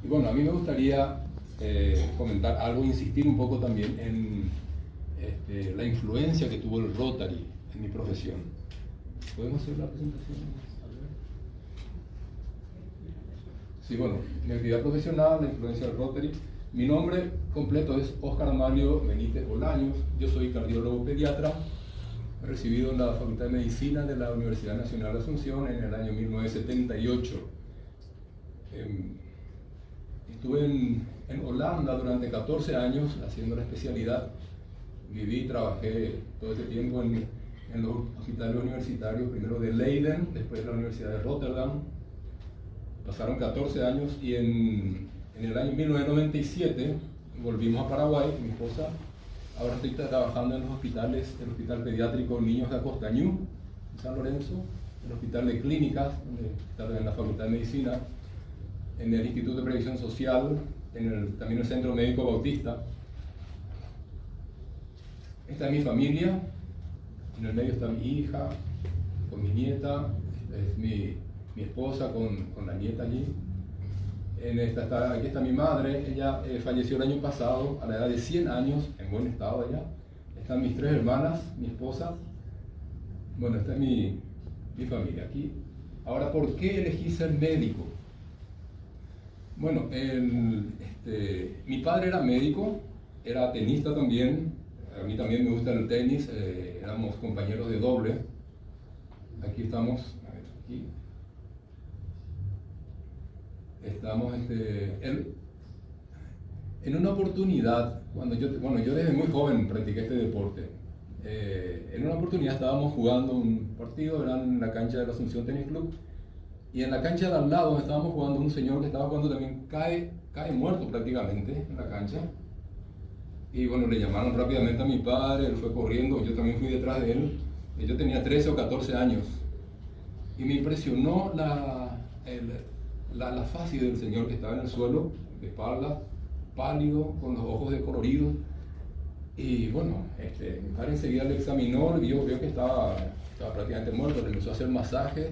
Y bueno, a mí me gustaría comentar algo, insistir un poco también en la influencia que tuvo el Rotary en mi profesión. ¿Podemos hacer la presentación? Sí, bueno, mi actividad profesional, la influencia del Rotary. Mi nombre completo es Óscar Amalio Benítez Bolaños. Yo soy cardiólogo pediatra, recibido en la Facultad de Medicina de la Universidad Nacional de Asunción en el año 1978. Estuve en Holanda durante 14 años haciendo la especialidad. Viví y trabajé todo ese tiempo en los hospitales universitarios, primero de Leiden, después de la Universidad de Rotterdam. Pasaron 14 años y en el año 1997 volvimos a Paraguay, mi esposa. Ahora estoy trabajando en los hospitales, el Hospital Pediátrico Niños de Acostañú, en San Lorenzo, el Hospital de Clínicas, en la Facultad de Medicina, en el Instituto de Previsión Social, también el Centro Médico Bautista. Esta es mi familia, en el medio está mi hija, con mi nieta, es mi esposa con la nieta allí. Aquí está mi madre, ella falleció el año pasado a la edad de 100 años, en buen estado ella. Están mis 3 hermanas, mi esposa. Bueno, esta es mi familia aquí. Ahora, ¿por qué elegí ser médico? Bueno, mi padre era médico, era tenista también. A mí también me gusta el tenis, éramos compañeros de doble. Aquí estamos, a ver, aquí. Estamos en una oportunidad, yo desde muy joven practiqué este deporte. En una oportunidad estábamos jugando un partido, era en la cancha de la Asunción Tenis Club, y en la cancha de al lado donde estábamos jugando, un señor que estaba jugando también cae muerto prácticamente en la cancha. Y bueno, le llamaron rápidamente a mi padre, él fue corriendo, yo también fui detrás de él. Yo tenía 13 o 14 años y me impresionó la faz del señor que estaba en el suelo, de espalda, pálido, con los ojos descoloridos. Y bueno, mi padre enseguida le examinó, vio que estaba prácticamente muerto, le empezó a hacer masaje,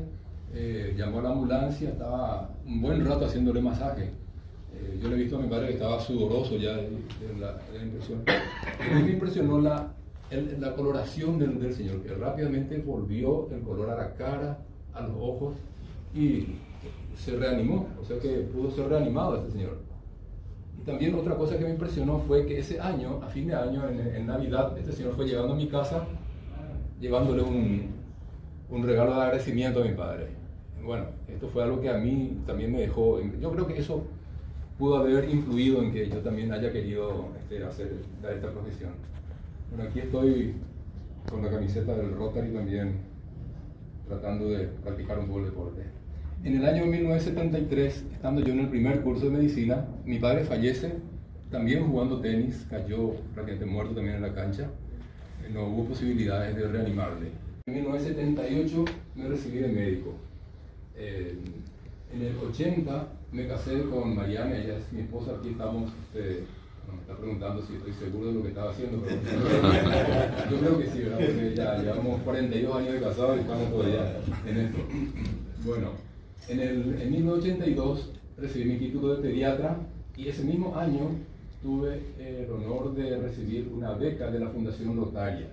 llamó a la ambulancia, estaba un buen rato haciéndole masaje. Yo le he visto a mi padre que estaba sudoroso ya de la impresión. A mí me impresionó la coloración del señor, que rápidamente volvió el color a la cara, a los ojos, y se reanimó, o sea que pudo ser reanimado este señor. Y también otra cosa que me impresionó fue que ese año, a fin de año, en Navidad, este señor fue llegando a mi casa, llevándole un regalo de agradecimiento a mi padre. Bueno, esto fue algo que a mí también me dejó, yo creo que eso pudo haber influido en que yo también haya querido hacer esta profesión. Bueno, aquí estoy con la camiseta del Rotary también, tratando de practicar un poco el deporte. En el año 1973, estando yo en el primer curso de medicina, mi padre fallece, también jugando tenis, cayó prácticamente muerto también en la cancha. No hubo posibilidades de reanimarle. En 1978 me recibí de médico. En el 80 me casé con Mariana, ella es mi esposa. Aquí estamos, me está preguntando si estoy seguro de lo que estaba haciendo, pero yo creo que sí, ¿verdad? Porque ya llevamos 42 años de casados y estamos todavía en esto. Bueno, en 1982 recibí mi título de pediatra y ese mismo año tuve el honor de recibir una beca de la Fundación Rotaria.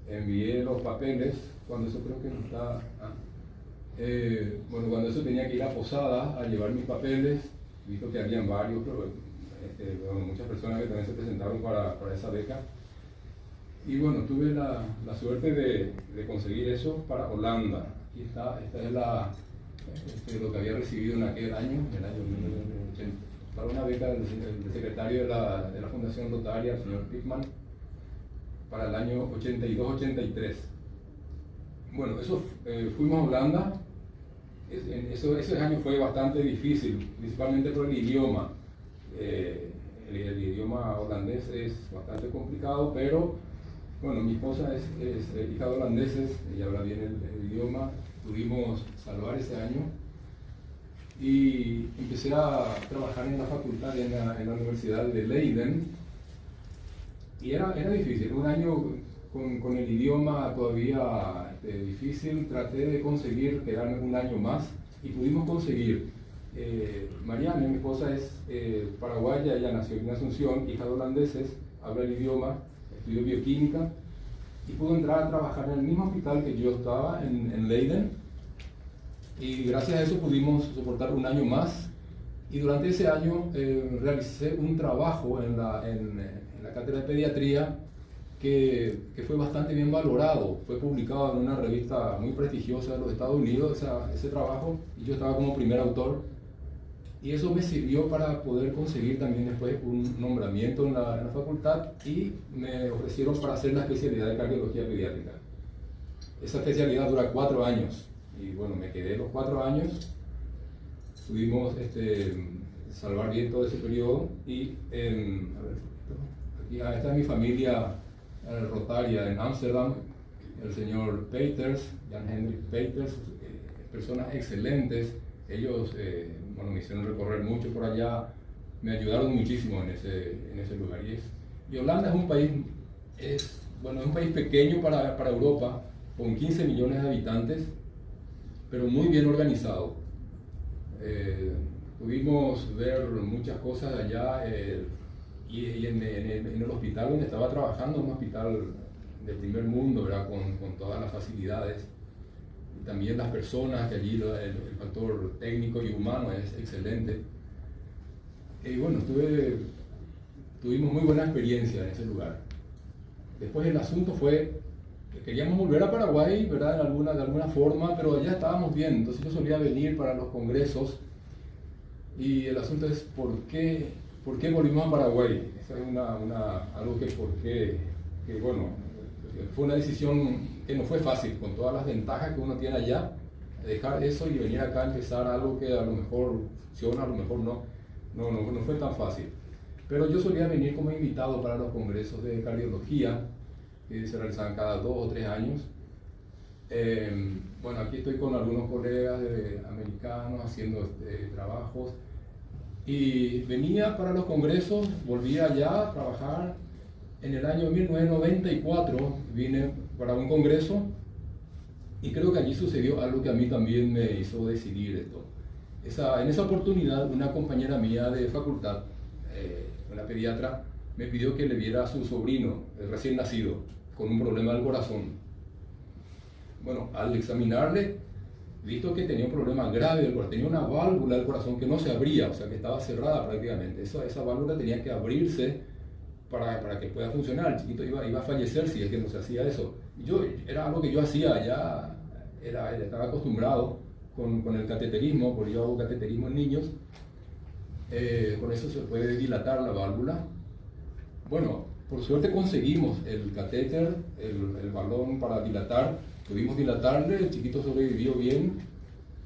Envié los papeles, cuando eso creo que no está... cuando eso tenía que ir a Posada a llevar mis papeles, visto que habían varios, pero muchas personas que también se presentaron para esa beca. Y bueno, tuve la suerte de conseguir eso para Holanda. Aquí está, esta es lo que había recibido en aquel año, en el año 1980, para una beca del secretario de la Fundación Rotaria, el señor Pickman, para el año 82-83. Bueno, fuimos a Holanda. Ese año fue bastante difícil, principalmente por el idioma. El idioma holandés es bastante complicado, pero bueno, mi esposa es hija de holandeses, ella habla bien el idioma. Pudimos salvar ese año y empecé a trabajar en la facultad, en la Universidad de Leiden, y era difícil, un año con el idioma todavía difícil. Traté de conseguir quedarme un año más y pudimos conseguir. Mariana, mi esposa, es paraguaya, ella nació en Asunción, hija de holandeses, habla el idioma, estudió bioquímica y pudo entrar a trabajar en el mismo hospital que yo estaba, en Leiden, y gracias a eso pudimos soportar un año más. Y durante ese año realicé un trabajo en la cátedra de pediatría que fue bastante bien valorado. Fue publicado en una revista muy prestigiosa de los Estados Unidos, ese trabajo, y yo estaba como primer autor. Y eso me sirvió para poder conseguir también después un nombramiento en la facultad, y me ofrecieron para hacer la especialidad de cardiología pediátrica. Esa especialidad dura 4 años, y bueno, me quedé los 4 años. Pudimos salvar bien todo ese periodo, y esta es mi familia rotaria en Ámsterdam, el señor Peters, Jan Hendrik Peters, personas excelentes. Ellos bueno, me hicieron recorrer mucho por allá, me ayudaron muchísimo en ese lugar. Y Holanda es un país, es un país pequeño para Europa, con 15 millones de habitantes, pero muy bien organizado. Pudimos ver muchas cosas allá, y en el hospital donde estaba trabajando, un hospital de primer mundo, ¿verdad? Con todas las facilidades, y también las personas, que allí el factor técnico y humano es excelente. Y bueno, tuvimos muy buena experiencia en ese lugar. Después el asunto fue que queríamos volver a Paraguay, ¿verdad? De alguna forma, pero ya estábamos bien. Entonces yo solía venir para los congresos, y el asunto es ¿por qué volvimos a Paraguay? Esa es algo que bueno, fue una decisión que no fue fácil, con todas las ventajas que uno tiene allá, dejar eso y venir acá a empezar algo que a lo mejor funciona, a lo mejor no fue tan fácil. Pero yo solía venir como invitado para los congresos de cardiología, que se realizaban cada 2 o 3 años. Bueno, aquí estoy con algunos colegas americanos haciendo trabajos, y venía para los congresos, volvía allá a trabajar. En el año 1994 vine para un congreso, y creo que allí sucedió algo que a mí también me hizo decidir esto. En esa oportunidad, una compañera mía de facultad, una pediatra, me pidió que le viera a su sobrino recién nacido con un problema del corazón. Bueno, al examinarle, visto que tenía un problema grave del corazón, tenía una válvula del corazón que no se abría, o sea que estaba cerrada prácticamente. Esa válvula tenía que abrirse para que pueda funcionar. El chiquito iba a fallecer si es que no se hacía eso. Era algo que yo hacía, ya estaba acostumbrado con el cateterismo, porque yo hago cateterismo en niños. Con eso se puede dilatar la válvula. Bueno, por suerte conseguimos el catéter, el balón para dilatar. Pudimos dilatarle, el chiquito sobrevivió bien,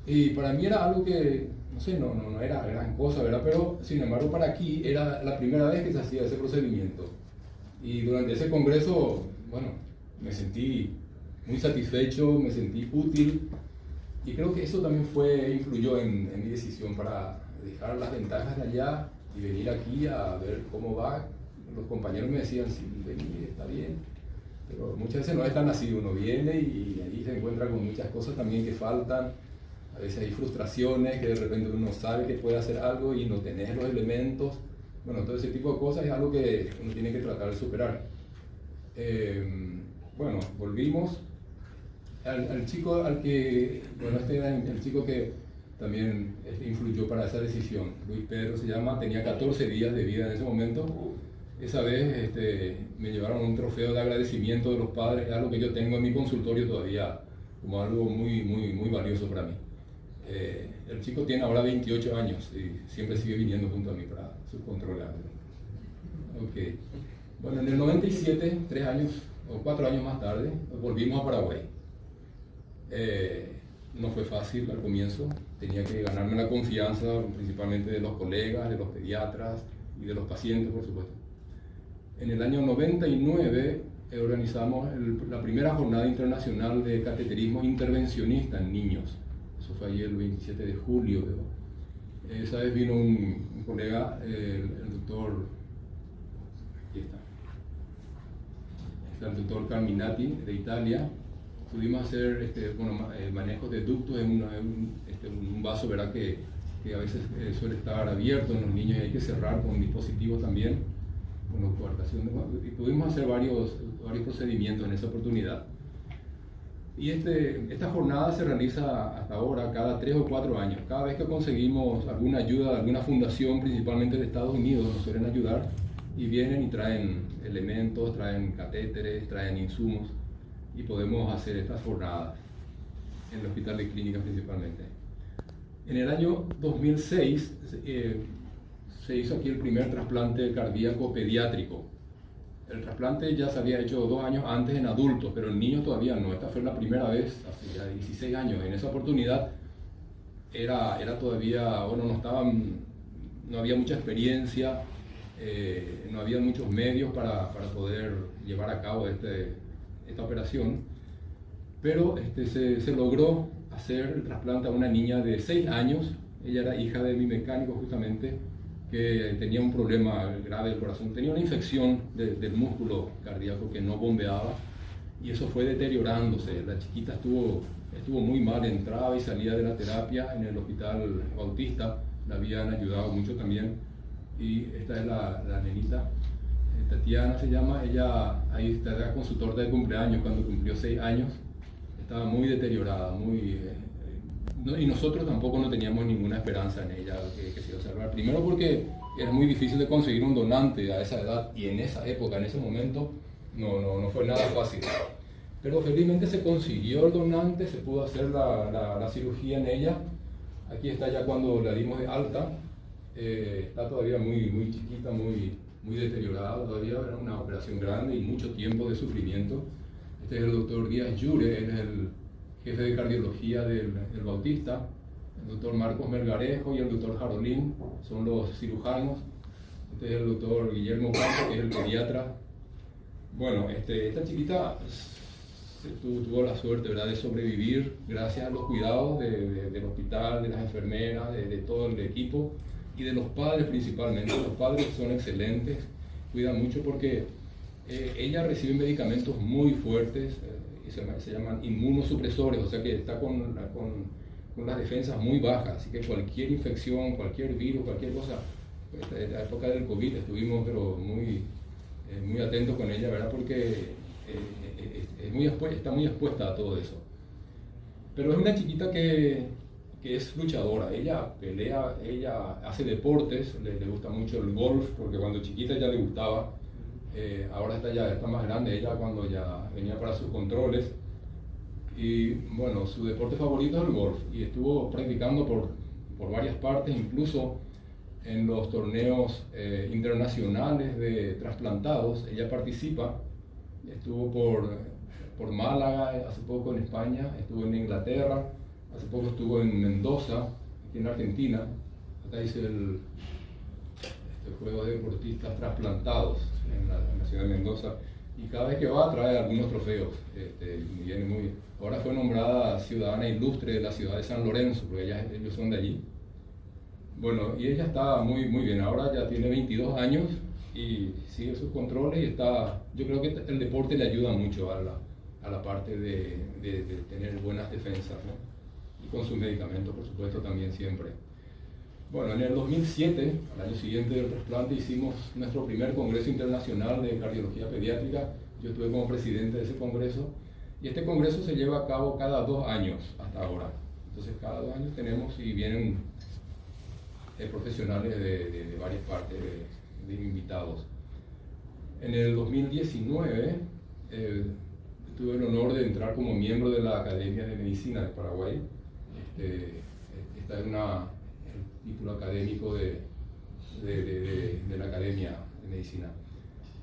y para mí era algo que, no sé, no era gran cosa, ¿verdad? Pero sin embargo para aquí era la primera vez que se hacía ese procedimiento, y durante ese congreso, bueno, me sentí muy satisfecho, me sentí útil, y creo que eso también influyó en mi decisión para dejar las ventajas de allá y venir aquí a ver cómo va. Los compañeros me decían, sí, vení, está bien. Pero muchas veces no es tan así, uno viene y ahí se encuentra con muchas cosas también que faltan. A veces hay frustraciones, que de repente uno sabe que puede hacer algo y no tenés los elementos. Bueno, todo ese tipo de cosas es algo que uno tiene que tratar de superar. Bueno, volvimos al chico este era el chico que también influyó para esa decisión. Luis Pedro se llama, tenía 14 días de vida en ese momento. Esa vez me llevaron un trofeo de agradecimiento de los padres, es algo que yo tengo en mi consultorio todavía como algo muy, muy, muy valioso para mí. El chico tiene ahora 28 años y siempre sigue viniendo junto a mí para subcontrolarlo. Okay. Bueno, en el 97, 3 años o 4 años más tarde, volvimos a Paraguay. No fue fácil al comienzo, tenía que ganarme la confianza principalmente de los colegas, de los pediatras y de los pacientes, por supuesto. En el año 99 organizamos la primera jornada internacional de cateterismo intervencionista en niños. Eso fue ayer el 27 de julio. Esa vez vino un colega, el doctor, aquí está el doctor Carminati de Italia. Pudimos hacer manejo de ductos en un vaso, ¿verdad? Que que a veces suele estar abierto en los niños y hay que cerrar con dispositivos también, con coartación y pudimos hacer varios procedimientos en esa oportunidad. Y esta jornada se realiza hasta ahora cada 3 o 4 años. Cada vez que conseguimos alguna ayuda de alguna fundación, principalmente de Estados Unidos, nos suelen ayudar y vienen y traen elementos, traen catéteres, traen insumos y podemos hacer estas jornadas en el Hospital de Clínicas principalmente. En el año 2006 se hizo aquí el primer trasplante cardíaco pediátrico. El trasplante ya se había hecho 2 años antes en adultos, pero en niños todavía no. Esta fue la primera vez, hace ya 16 años. En esa oportunidad era todavía, bueno, no había mucha experiencia, no había muchos medios para poder llevar a cabo esta operación, pero se logró hacer el trasplante a una niña de 6 años. Ella era hija de mi mecánico justamente, que tenía un problema grave del corazón, tenía una infección del músculo cardíaco que no bombeaba y eso fue deteriorándose. La chiquita estuvo muy mal, entraba y salía de la terapia en el Hospital Bautista, la habían ayudado mucho también. Y esta es la nenita, Tatiana se llama, ella ahí está con su torta de cumpleaños cuando cumplió 6 años, estaba muy deteriorada, y nosotros tampoco no teníamos ninguna esperanza en ella que se iba a salvar. Primero porque era muy difícil de conseguir un donante a esa edad y en esa época, en ese momento, no fue nada fácil. Pero felizmente se consiguió el donante, se pudo hacer la cirugía en ella. Aquí está ya cuando la dimos de alta. Está todavía muy chiquita, muy deteriorada todavía, era una operación grande y mucho tiempo de sufrimiento. Este es el doctor Díaz Llure, él es el jefe de cardiología del Bautista. El doctor Marcos Melgarejo y el doctor Jarolín son los cirujanos. Este es el doctor Guillermo Campos, que es el pediatra. Bueno, esta chiquita tuvo la suerte, ¿verdad?, de sobrevivir gracias a los cuidados del hospital, de las enfermeras, de todo el equipo y de los padres principalmente. Los padres son excelentes, cuidan mucho porque ella recibe medicamentos muy fuertes, se llaman inmunosupresores, o sea que está con las defensas muy bajas, así que cualquier infección, cualquier virus, cualquier cosa, en la época del COVID estuvimos pero muy atentos con ella, ¿verdad?, porque está muy expuesta a todo eso. Pero es una chiquita que es luchadora, ella pelea, ella hace deportes, le gusta mucho el golf, porque cuando chiquita ya le gustaba. Ahora está más grande, ella cuando ya venía para sus controles. Y bueno, su deporte favorito es el golf y estuvo practicando por varias partes, incluso en los torneos internacionales de trasplantados. Ella participa, estuvo por Málaga hace poco en España, estuvo en Inglaterra, hace poco estuvo en Mendoza, aquí en Argentina. Acá dice el juego de deportistas trasplantados en la ciudad de Mendoza, y cada vez que va trae algunos trofeos. Ahora fue nombrada ciudadana ilustre de la ciudad de San Lorenzo, porque ellos son de allí. Bueno, y ella está muy bien, ahora ya tiene 22 años y sigue sus controles y yo creo que el deporte le ayuda mucho a la parte de tener buenas defensas, ¿no? Y con sus medicamentos, por supuesto, también siempre. Bueno, en el 2007, al año siguiente del trasplante, hicimos nuestro primer Congreso Internacional de Cardiología Pediátrica. Yo estuve como presidente de ese congreso y este congreso se lleva a cabo cada 2 años hasta ahora. Entonces cada 2 años tenemos y vienen profesionales de varias partes, de invitados. En el 2019 tuve el honor de entrar como miembro de la Academia de Medicina de Paraguay. Esta es el título académico de la Academia de Medicina.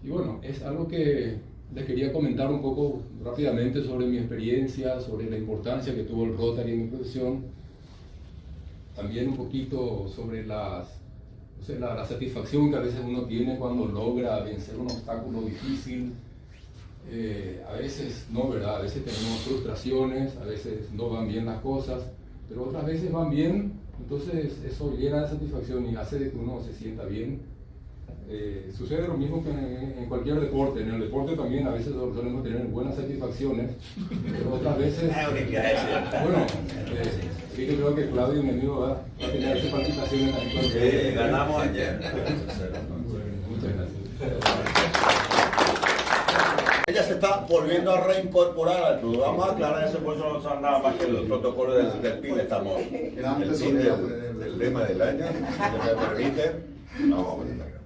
Y bueno, es algo que les quería comentar un poco rápidamente sobre mi experiencia, sobre la importancia que tuvo el Rotary en mi profesión. También un poquito sobre la satisfacción que a veces uno tiene cuando logra vencer un obstáculo difícil. A veces no, ¿verdad? A veces tenemos frustraciones, a veces no van bien las cosas, pero otras veces van bien. Entonces eso llena de satisfacción y hace de que uno se sienta bien Sucede lo mismo que en cualquier deporte. En el deporte también a veces solemos tener buenas satisfacciones, pero otras veces... Bueno, sí que creo que Claudio, mi amigo, va a tener sus participaciones también. Ganamos ayer. Muchas gracias. Ella se está volviendo a reincorporar al club. Vamos a aclarar eso, por eso no son nada más que los protocolos del PIN. Estamos en el fin del lema del año, si me permite. No, vamos a entrar.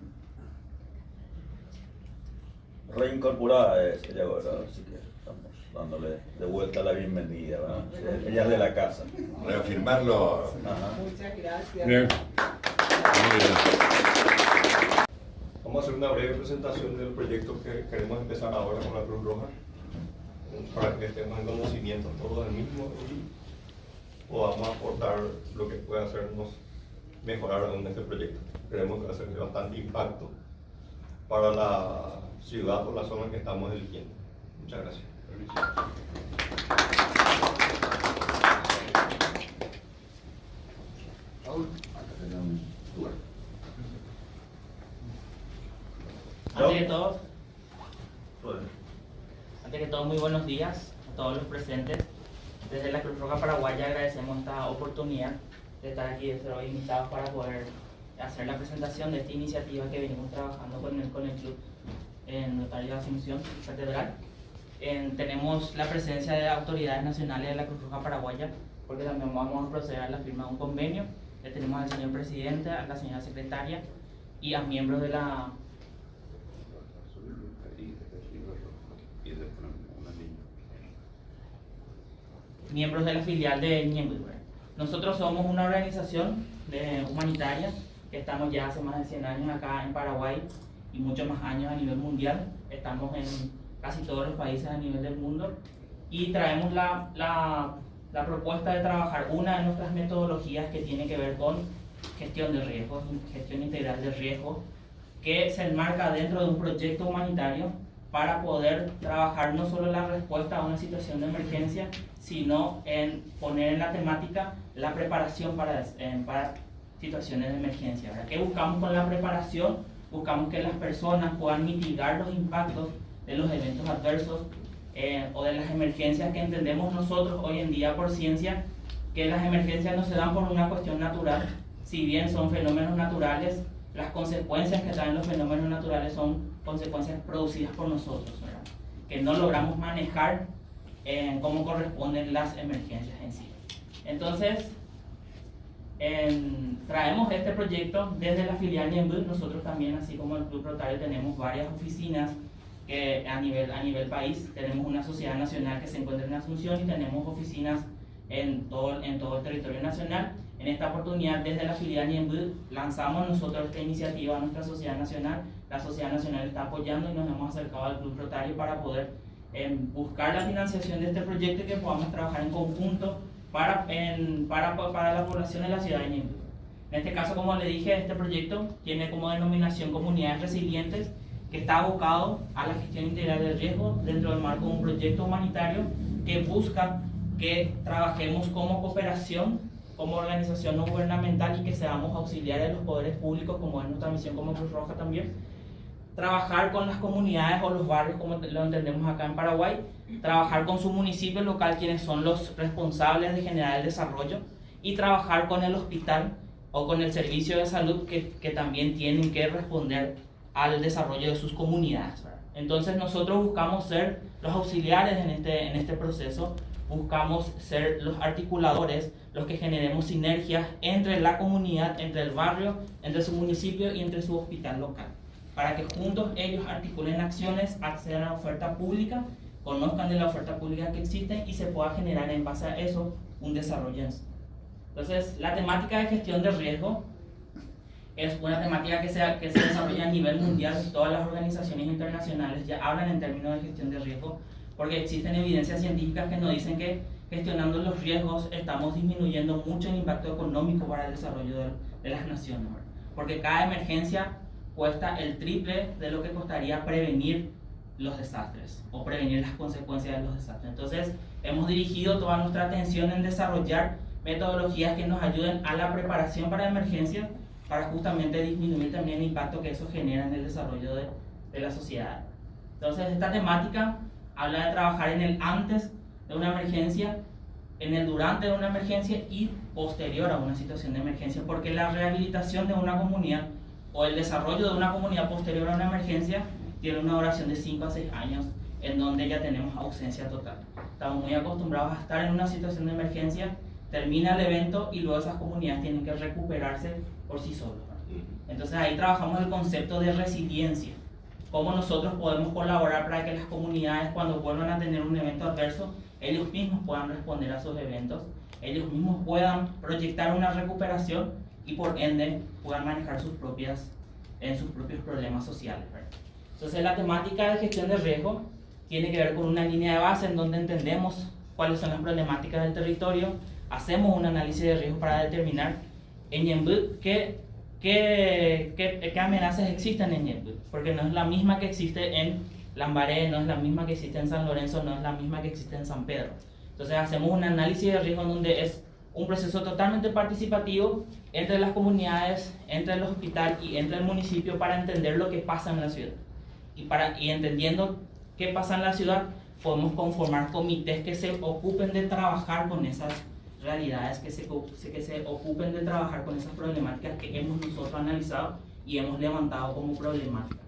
Reincorporada es ella ahora, así que estamos dándole de vuelta la bienvenida, ¿verdad? Ella es de la casa. Reafirmarlo. Ajá. Muchas gracias. Bien. Vamos a hacer una breve presentación del proyecto que queremos empezar ahora con la Cruz Roja, para que estemos en conocimiento todos del mismo y podamos aportar lo que pueda hacernos mejorar aún este proyecto. Creemos que va a ser de bastante impacto para la ciudad o la zona que estamos eligiendo. Muchas gracias. Antes que todo, muy buenos días a todos los presentes. Desde la Cruz Roja Paraguaya agradecemos esta oportunidad de estar aquí, de ser hoy invitados para poder hacer la presentación de esta iniciativa que venimos trabajando con el club en Notario de Asunción Catedral. Tenemos la presencia de autoridades nacionales de la Cruz Roja Paraguaya, porque también vamos a proceder a la firma de un convenio. Le tenemos al señor presidente, a la señora secretaria y a miembros de la filial de Ñemby. Nosotros somos una organización humanitaria que estamos ya hace más de 100 años acá en Paraguay y muchos más años a nivel mundial. Estamos en casi todos los países a nivel del mundo y traemos la propuesta de trabajar una de nuestras metodologías que tiene que ver con gestión de riesgos, gestión integral de riesgos, que se enmarca dentro de un proyecto humanitario para poder trabajar no solo la respuesta a una situación de emergencia, sino en poner en la temática la preparación para situaciones de emergencia, ¿verdad? ¿Qué buscamos con la preparación? Buscamos que las personas puedan mitigar los impactos de los eventos adversos o de las emergencias que entendemos nosotros hoy en día por ciencia, que las emergencias no se dan por una cuestión natural. Si bien son fenómenos naturales, las consecuencias que traen los fenómenos naturales son consecuencias producidas por nosotros, ¿verdad? Que no logramos manejar cómo corresponden las emergencias en sí. Entonces, traemos este proyecto desde la filial Ñemby. Nosotros también, así como el Club Rotario, tenemos varias oficinas a nivel país. Tenemos una sociedad nacional que se encuentra en Asunción y tenemos oficinas en todo el territorio nacional. En esta oportunidad, desde la filial Ñemby, lanzamos nosotros esta iniciativa a nuestra sociedad nacional. La sociedad nacional está apoyando y nos hemos acercado al Club Rotario para poder buscar la financiación de este proyecto y que podamos trabajar en conjunto para la población de la ciudad de Ñemby. En este caso, como le dije, este proyecto tiene como denominación Comunidades Resilientes, que está abocado a la gestión integral del riesgo dentro del marco de un proyecto humanitario que busca que trabajemos como cooperación, como organización no gubernamental y que seamos auxiliares de los poderes públicos, como es nuestra misión como Cruz Roja también. Trabajar con las comunidades o los barrios, como lo entendemos acá en Paraguay, trabajar con su municipio local, quienes son los responsables de generar el desarrollo, y trabajar con el hospital o con el servicio de salud que también tienen que responder al desarrollo de sus comunidades. Entonces nosotros buscamos ser los auxiliares en este proceso, buscamos ser los articuladores, los que generemos sinergias entre la comunidad, entre el barrio, entre su municipio y entre su hospital local, para que juntos ellos articulen acciones, accedan a la oferta pública, conozcan de la oferta pública que existe y se pueda generar en base a eso un desarrollo en sí. Entonces, la temática de gestión de riesgo es una temática que se desarrolla a nivel mundial. Todas las organizaciones internacionales ya hablan en términos de gestión de riesgo, porque existen evidencias científicas que nos dicen que gestionando los riesgos estamos disminuyendo mucho el impacto económico para el desarrollo de las naciones, ¿verdad? Porque cada emergencia cuesta el triple de lo que costaría prevenir los desastres o prevenir las consecuencias de los desastres. Entonces, hemos dirigido toda nuestra atención en desarrollar metodologías que nos ayuden a la preparación para emergencias, para justamente disminuir también el impacto que eso genera en el desarrollo de la sociedad. Entonces, esta temática habla de trabajar en el antes de una emergencia, en el durante de una emergencia y posterior a una situación de emergencia, porque la rehabilitación de una comunidad o el desarrollo de una comunidad posterior a una emergencia tiene una duración de 5 a 6 años, en donde ya tenemos ausencia total. Estamos muy acostumbrados a estar en una situación de emergencia, termina el evento y luego esas comunidades tienen que recuperarse por sí solas. Entonces ahí trabajamos el concepto de resiliencia, cómo nosotros podemos colaborar para que las comunidades, cuando vuelvan a tener un evento adverso, ellos mismos puedan responder a esos eventos, ellos mismos puedan proyectar una recuperación y por ende puedan manejar sus propios problemas sociales, ¿verdad? Entonces la temática de gestión de riesgo tiene que ver con una línea de base en donde entendemos cuáles son las problemáticas del territorio, hacemos un análisis de riesgo para determinar en Ñemby qué amenazas existen en Ñemby, porque no es la misma que existe en Lambaré, no es la misma que existe en San Lorenzo, no es la misma que existe en San Pedro. Entonces hacemos un análisis de riesgo en donde es un proceso totalmente participativo entre las comunidades, entre el hospital y entre el municipio para entender lo que pasa en la ciudad. Y entendiendo qué pasa en la ciudad, podemos conformar comités que se ocupen de trabajar con esas realidades, que se ocupen de trabajar con esas problemáticas que hemos nosotros analizado y hemos levantado como problemáticas.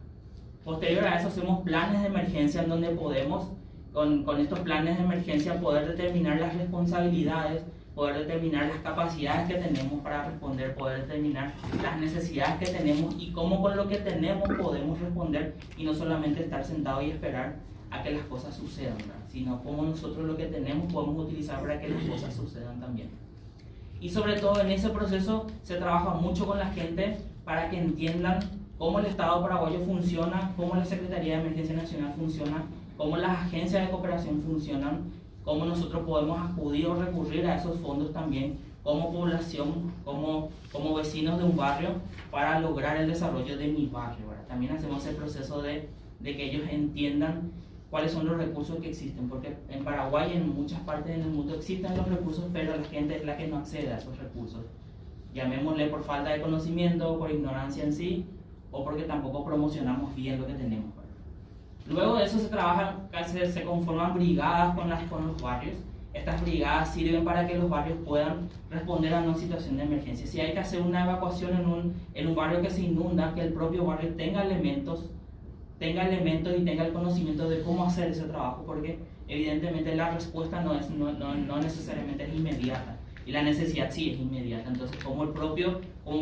Posterior a eso hacemos planes de emergencia en donde podemos, con estos planes de emergencia, poder determinar las responsabilidades, poder determinar las capacidades que tenemos para responder, poder determinar las necesidades que tenemos y cómo con lo que tenemos podemos responder y no solamente estar sentados y esperar a que las cosas sucedan, ¿verdad? Sino cómo nosotros lo que tenemos podemos utilizar para que las cosas sucedan también. Y sobre todo en ese proceso se trabaja mucho con la gente para que entiendan cómo el Estado paraguayo funciona, cómo la Secretaría de Emergencia Nacional funciona, cómo las agencias de cooperación funcionan, cómo nosotros podemos acudir o recurrir a esos fondos también como población, como vecinos de un barrio para lograr el desarrollo de mi barrio, ¿verdad? También hacemos el proceso de que ellos entiendan cuáles son los recursos que existen, porque en Paraguay y en muchas partes del mundo existen los recursos, pero la gente es la que no accede a esos recursos. Llamémosle por falta de conocimiento, por ignorancia en sí, o porque tampoco promocionamos bien lo que tenemos. Luego de eso se conforman brigadas con los barrios. Estas brigadas sirven para que los barrios puedan responder a una situación de emergencia. Si hay que hacer una evacuación en un barrio que se inunda, que el propio barrio tenga elementos y tenga el conocimiento de cómo hacer ese trabajo, porque evidentemente la respuesta no necesariamente es inmediata y la necesidad sí es inmediata. Entonces, cómo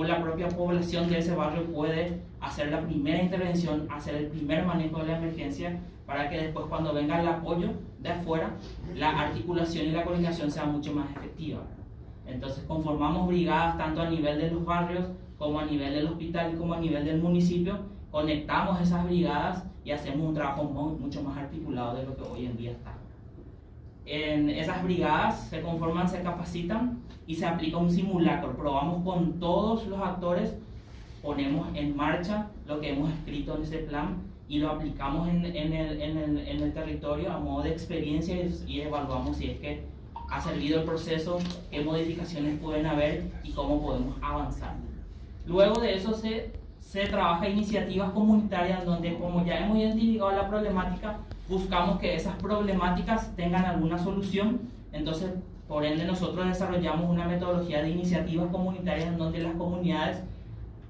la propia población de ese barrio puede hacer la primera intervención, hacer el primer manejo de la emergencia, para que después, cuando venga el apoyo de afuera, la articulación y la coordinación sea mucho más efectiva. Entonces, conformamos brigadas tanto a nivel de los barrios, como a nivel del hospital y como a nivel del municipio. Conectamos esas brigadas y hacemos un trabajo mucho más articulado de lo que hoy en día está. En esas brigadas se conforman, se capacitan y se aplica un simulacro. Probamos con todos los actores, ponemos en marcha lo que hemos escrito en ese plan y lo aplicamos en el territorio a modo de experiencia y evaluamos si es que ha servido el proceso, qué modificaciones pueden haber y cómo podemos avanzar. Luego de eso se trabaja iniciativas comunitarias donde, como ya hemos identificado la problemática, buscamos que esas problemáticas tengan alguna solución. Entonces, por ende, nosotros desarrollamos una metodología de iniciativas comunitarias en donde las comunidades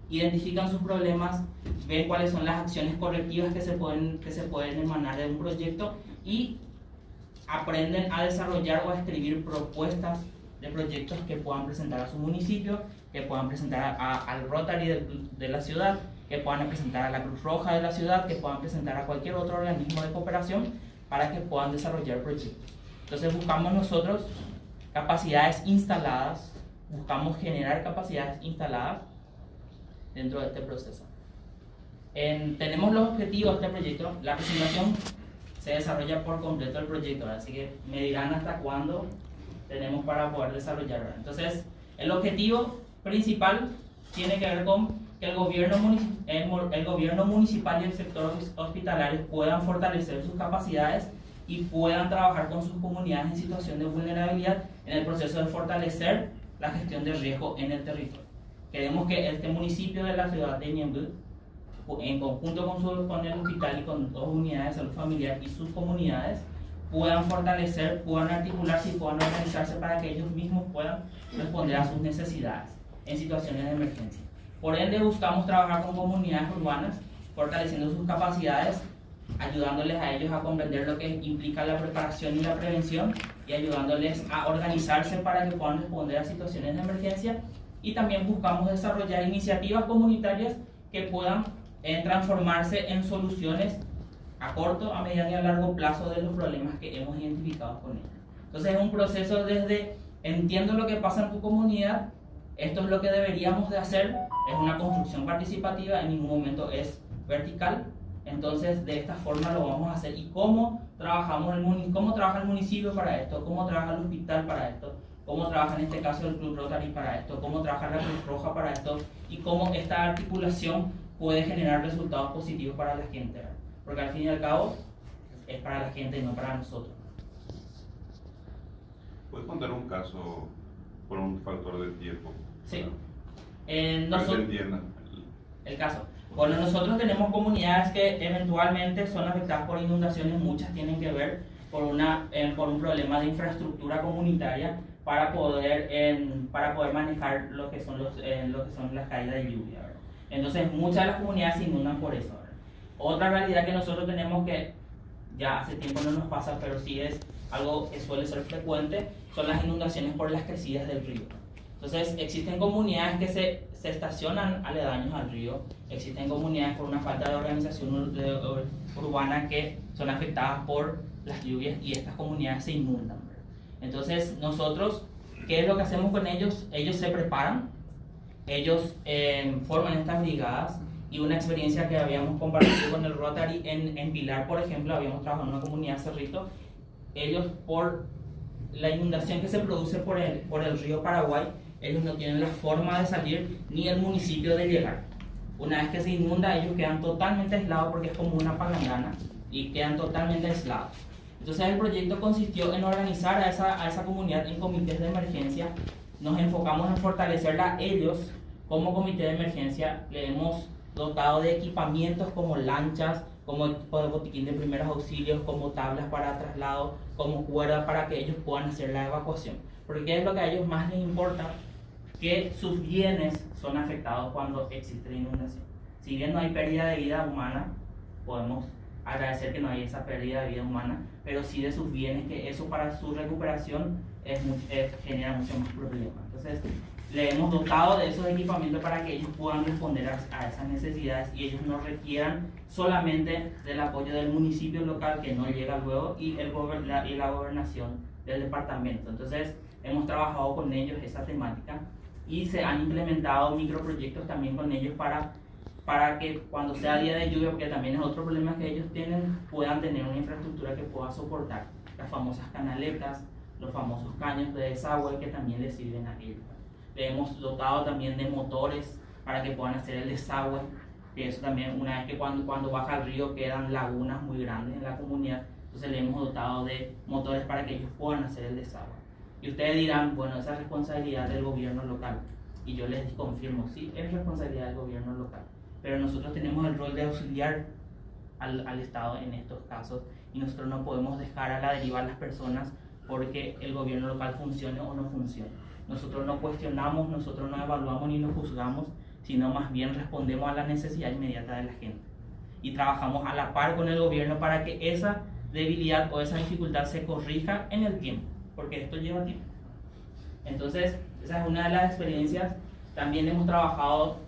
identifican sus problemas, ven cuáles son las acciones correctivas que se pueden emanar de un proyecto y aprenden a desarrollar o a escribir propuestas de proyectos que puedan presentar a su municipio, que puedan presentar al Rotary de la ciudad, que puedan presentar a la Cruz Roja de la ciudad, que puedan presentar a cualquier otro organismo de cooperación para que puedan desarrollar proyectos. Entonces buscamos nosotros capacidades instaladas, buscamos generar capacidades instaladas dentro de este proceso. Tenemos los objetivos de este proyecto. La presentación se desarrolla por completo el proyecto, ¿verdad? Así que me dirán hasta cuándo tenemos para poder desarrollarlo. Entonces, el objetivo principal tiene que ver con que el gobierno municipal y el sector hospitalario puedan fortalecer sus capacidades y puedan trabajar con sus comunidades en situación de vulnerabilidad en el proceso de fortalecer la gestión de riesgo en el territorio. Queremos que este municipio de la ciudad de Ñemby, en conjunto con el hospital y con dos unidades de salud familiar y sus comunidades, puedan fortalecer, puedan articularse y puedan organizarse para que ellos mismos puedan responder a sus necesidades en situaciones de emergencia. Por ende, buscamos trabajar con comunidades urbanas, fortaleciendo sus capacidades, ayudándoles a ellos a comprender lo que implica la preparación y la prevención y ayudándoles a organizarse para que puedan responder a situaciones de emergencia. Y también buscamos desarrollar iniciativas comunitarias que puedan transformarse en soluciones a corto, a mediano y a largo plazo de los problemas que hemos identificado con ellos. Entonces es un proceso desde entiendo lo que pasa en tu comunidad, esto es lo que deberíamos de hacer, es una construcción participativa, en ningún momento es vertical. Entonces de esta forma lo vamos a hacer. ¿Y cómo trabajamos cómo trabaja el municipio para esto? ¿Cómo trabaja el hospital para esto? ¿Cómo trabaja en este caso el Club Rotary para esto? ¿Cómo trabaja la Cruz Roja para esto? Y cómo esta articulación puede generar resultados positivos para la gente, ¿verdad? Porque al fin y al cabo es para la gente y no para nosotros. ¿Puedes contar un caso por un factor de tiempo? Sí. Nosotros, el caso. Bueno, nosotros tenemos comunidades que eventualmente son afectadas por inundaciones, muchas tienen que ver por un problema de infraestructura comunitaria para poder manejar lo que son las caídas de lluvia, ¿verdad? Entonces muchas de las comunidades se inundan por eso, ¿verdad? Otra realidad que nosotros tenemos, que ya hace tiempo no nos pasa, pero sí es algo que suele ser frecuente, son las inundaciones por las crecidas del río. Entonces existen comunidades que se estacionan aledaños al río, existen comunidades por una falta de organización urbana que son afectadas por las lluvias y estas comunidades se inundan, ¿verdad? Entonces nosotros, ¿qué es lo que hacemos con ellos? Ellos se preparan, ellos forman estas brigadas. Y una experiencia que habíamos compartido con el Rotary en Pilar, por ejemplo, habíamos trabajado en una comunidad Cerrito. Ellos, por la inundación que se produce por el río Paraguay, ellos no tienen la forma de salir ni el municipio de llegar. Una vez que se inunda, ellos quedan totalmente aislados porque es como una palangana y quedan totalmente aislados. Entonces el proyecto consistió en organizar a esa comunidad en comités de emergencia. Nos enfocamos en fortalecerla a ellos como comité de emergencia. Le hemos dotado de equipamientos como lanchas, como equipo de botiquín de primeros auxilios, como tablas para traslado, como cuerda para que ellos puedan hacer la evacuación. Porque ¿qué es lo que a ellos más les importa? Que sus bienes son afectados cuando existe la inundación. Si bien no hay pérdida de vida humana, podemos agradecer que no hay esa pérdida de vida humana, pero sí de sus bienes, que eso para su recuperación genera mucho más problemas. Entonces, le hemos dotado de esos equipamientos para que ellos puedan responder a esas necesidades y ellos no requieran solamente del apoyo del municipio local, que no llega luego, y la gobernación del departamento. Entonces hemos trabajado con ellos esa temática y se han implementado microproyectos también con ellos para que cuando sea día de lluvia, porque también es otro problema que ellos tienen, puedan tener una infraestructura que pueda soportar las famosas canaletas, los famosos caños de desagüe que también les sirven a ellos. Le hemos dotado también de motores para que puedan hacer el desagüe, que eso también, una vez que cuando baja el río quedan lagunas muy grandes en la comunidad, entonces le hemos dotado de motores para que ellos puedan hacer el desagüe. Y ustedes dirán, bueno, esa es responsabilidad del gobierno local, y yo les confirmo, sí, es responsabilidad del gobierno local, pero nosotros tenemos el rol de auxiliar al Estado en estos casos, y nosotros no podemos dejar a la deriva a las personas porque el gobierno local funcione o no funcione. Nosotros no cuestionamos, nosotros no evaluamos ni nos juzgamos, sino más bien respondemos a la necesidad inmediata de la gente. Y trabajamos a la par con el gobierno para que esa debilidad o esa dificultad se corrija en el tiempo, porque esto lleva tiempo. Entonces, esa es una de las experiencias. También hemos trabajado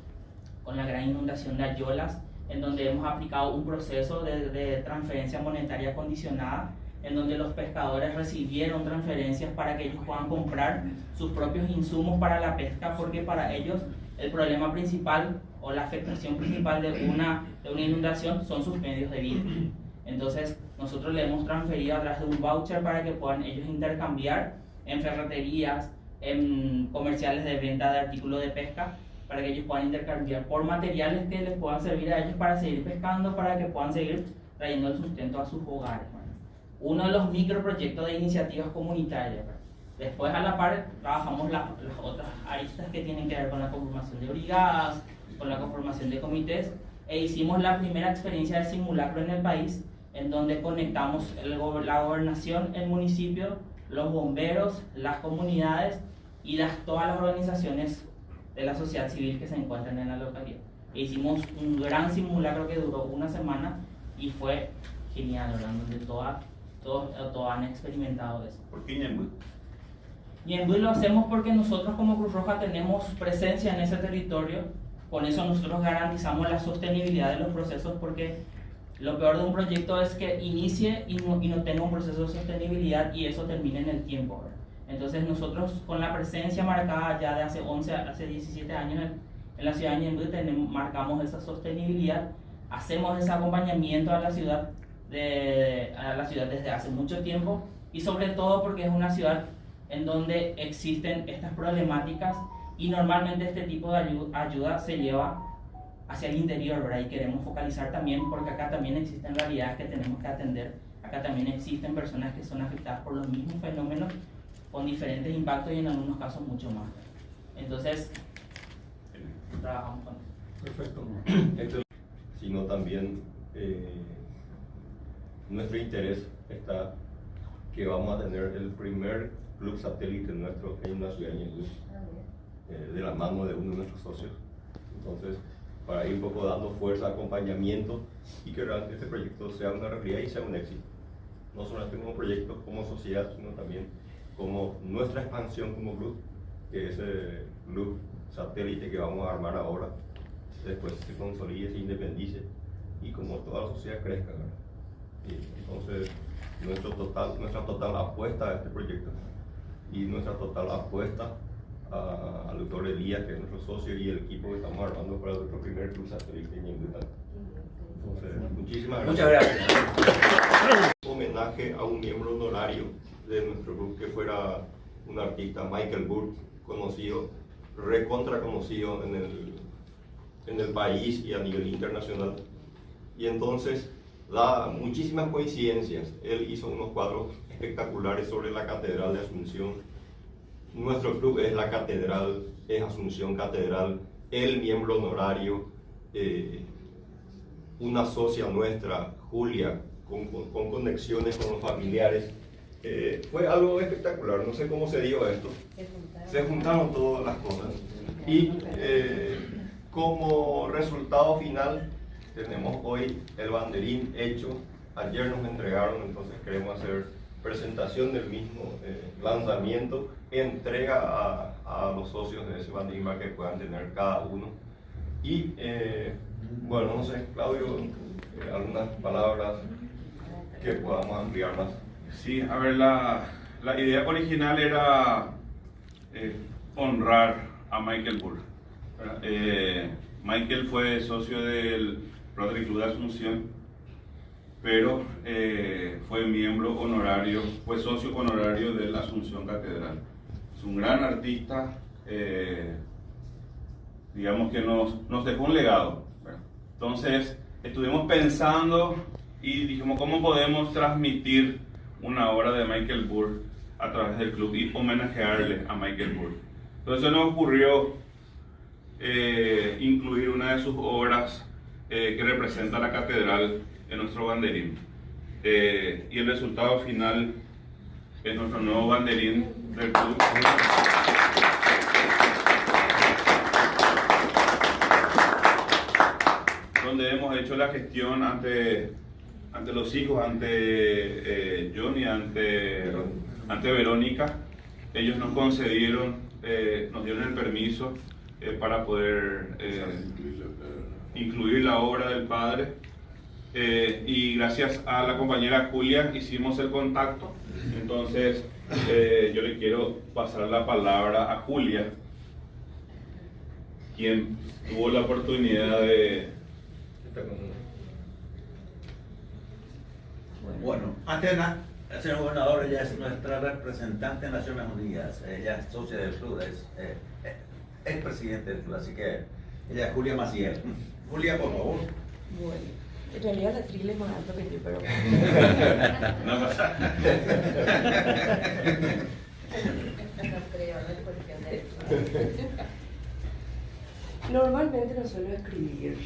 con la gran inundación de Ayolas, en donde hemos aplicado un proceso de transferencia monetaria condicionada, en donde los pescadores recibieron transferencias para que ellos puedan comprar sus propios insumos para la pesca, porque para ellos el problema principal o la afectación principal de una inundación son sus medios de vida. Entonces nosotros le hemos transferido a través de un voucher para que puedan ellos intercambiar en ferreterías, en comerciales de venta de artículos de pesca, para que ellos puedan intercambiar por materiales que les puedan servir a ellos para seguir pescando, para que puedan seguir trayendo el sustento a sus hogares. Uno de los microproyectos de iniciativas comunitarias Después, a la par, trabajamos las otras aristas que tienen que ver con la conformación de brigadas, con la conformación de comités, e hicimos la primera experiencia de simulacro en el país, en donde conectamos la gobernación, el municipio, los bomberos, las comunidades y todas las organizaciones de la sociedad civil que se encuentran en la localidad. E hicimos un gran simulacro que duró una semana y fue genial, ¿verdad? Donde todos han experimentado eso. ¿Por qué Ñemby? Ñemby lo hacemos porque nosotros como Cruz Roja tenemos presencia en ese territorio, con eso nosotros garantizamos la sostenibilidad de los procesos, porque lo peor de un proyecto es que inicie y no tenga un proceso de sostenibilidad y eso termine en el tiempo, ¿verdad? Entonces nosotros con la presencia marcada ya de hace 17 años en la ciudad de Ñemby marcamos esa sostenibilidad, hacemos ese acompañamiento a la ciudad desde hace mucho tiempo, y sobre todo porque es una ciudad en donde existen estas problemáticas y normalmente este tipo de ayuda se lleva hacia el interior, ¿verdad? Y queremos focalizar también porque acá también existen realidades que tenemos que atender, acá también existen personas que son afectadas por los mismos fenómenos con diferentes impactos y en algunos casos mucho más. Entonces, trabajamos con eso. Perfecto. Sino también nuestro interés está que vamos a tener el primer club satélite nuestro en la ciudad de Ñemby, de la mano de uno de nuestros socios. Entonces, para ir un poco dando fuerza, acompañamiento y que realmente este proyecto sea una realidad y sea un éxito. No solamente como proyecto, como sociedad, sino también como nuestra expansión como club, que es el club satélite que vamos a armar ahora, después se consolide, se independice y como toda la sociedad crezca, ¿verdad? Y entonces nuestra total apuesta a este proyecto y nuestra total apuesta al doctor Elías, que es nuestro socio, y el equipo que estamos armando para nuestro primer club satélite en Ñemby. Entonces, muchísimas gracias. Muchas gracias. Homenaje a un miembro honorario de nuestro club que fuera un artista, Michael Burke, conocido, recontra conocido en el país y a nivel internacional. Y entonces da muchísimas coincidencias. Él hizo unos cuadros espectaculares sobre la Catedral de Asunción. Nuestro club es la Catedral, es Asunción Catedral. El miembro honorario, una socia nuestra, Julia, con conexiones con los familiares. Fue algo espectacular, no sé cómo se dio esto. Se juntaron todas las cosas. Y como resultado final, tenemos hoy el banderín hecho. Ayer nos entregaron, entonces queremos hacer presentación del mismo, lanzamiento, entrega a los socios de ese banderín para que puedan tener cada uno. Y bueno, no sé, Claudio, algunas palabras que podamos ampliar más. Sí, a ver, la idea original era honrar a Michael Burke. Michael fue socio del Rotary Club de Asunción, pero fue miembro honorario, fue socio honorario de la Asunción Catedral. Es un gran artista, digamos que nos dejó un legado. Entonces estuvimos pensando y dijimos, ¿cómo podemos transmitir una obra de Michael Burke a través del club y homenajearle a Michael Burke? Entonces nos ocurrió incluir una de sus obras que representa la catedral en nuestro banderín. Y el resultado final es nuestro nuevo banderín del club. Donde hemos hecho la gestión ante los hijos, ante Johnny, ante Verónica. Ellos nos concedieron, nos dieron el permiso para poder incluir la obra del padre, y gracias a la compañera Julia hicimos el contacto. Entonces yo le quiero pasar la palabra a Julia, quien tuvo la oportunidad de... Bueno, antes de nada, el señor gobernador, ella es nuestra representante en Naciones Unidas, ella es socia del club, es presidente del club, así que ella es Julia Maciel. Julia, por favor. Bueno, en realidad la tril es más alto que yo, pero... No pasa. Normalmente no suelo escribir,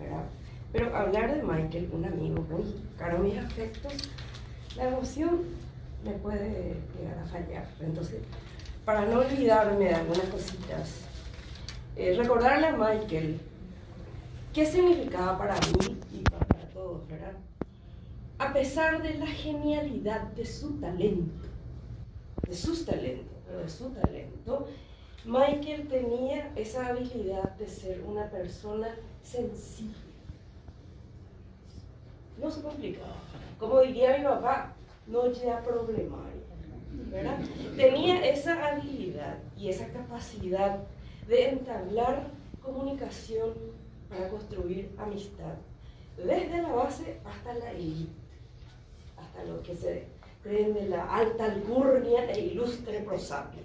¿verdad? Pero hablar de Michael, un amigo muy caro a mis afectos, la emoción me puede llegar a fallar. Entonces, para no olvidarme de algunas cositas, recordarle a Michael qué significaba para mí y para todos, ¿verdad? A pesar de la genialidad de su talento, de sus talentos, pero de su talento, Michael tenía esa habilidad de ser una persona sencilla. No se complicaba. Como diría mi papá, no lleva problemario, ¿verdad? Tenía esa habilidad y esa capacidad de entablar comunicación para construir amistad, desde la base hasta la élite, hasta los que se creen de la alta alcurnia e ilustre prosapia.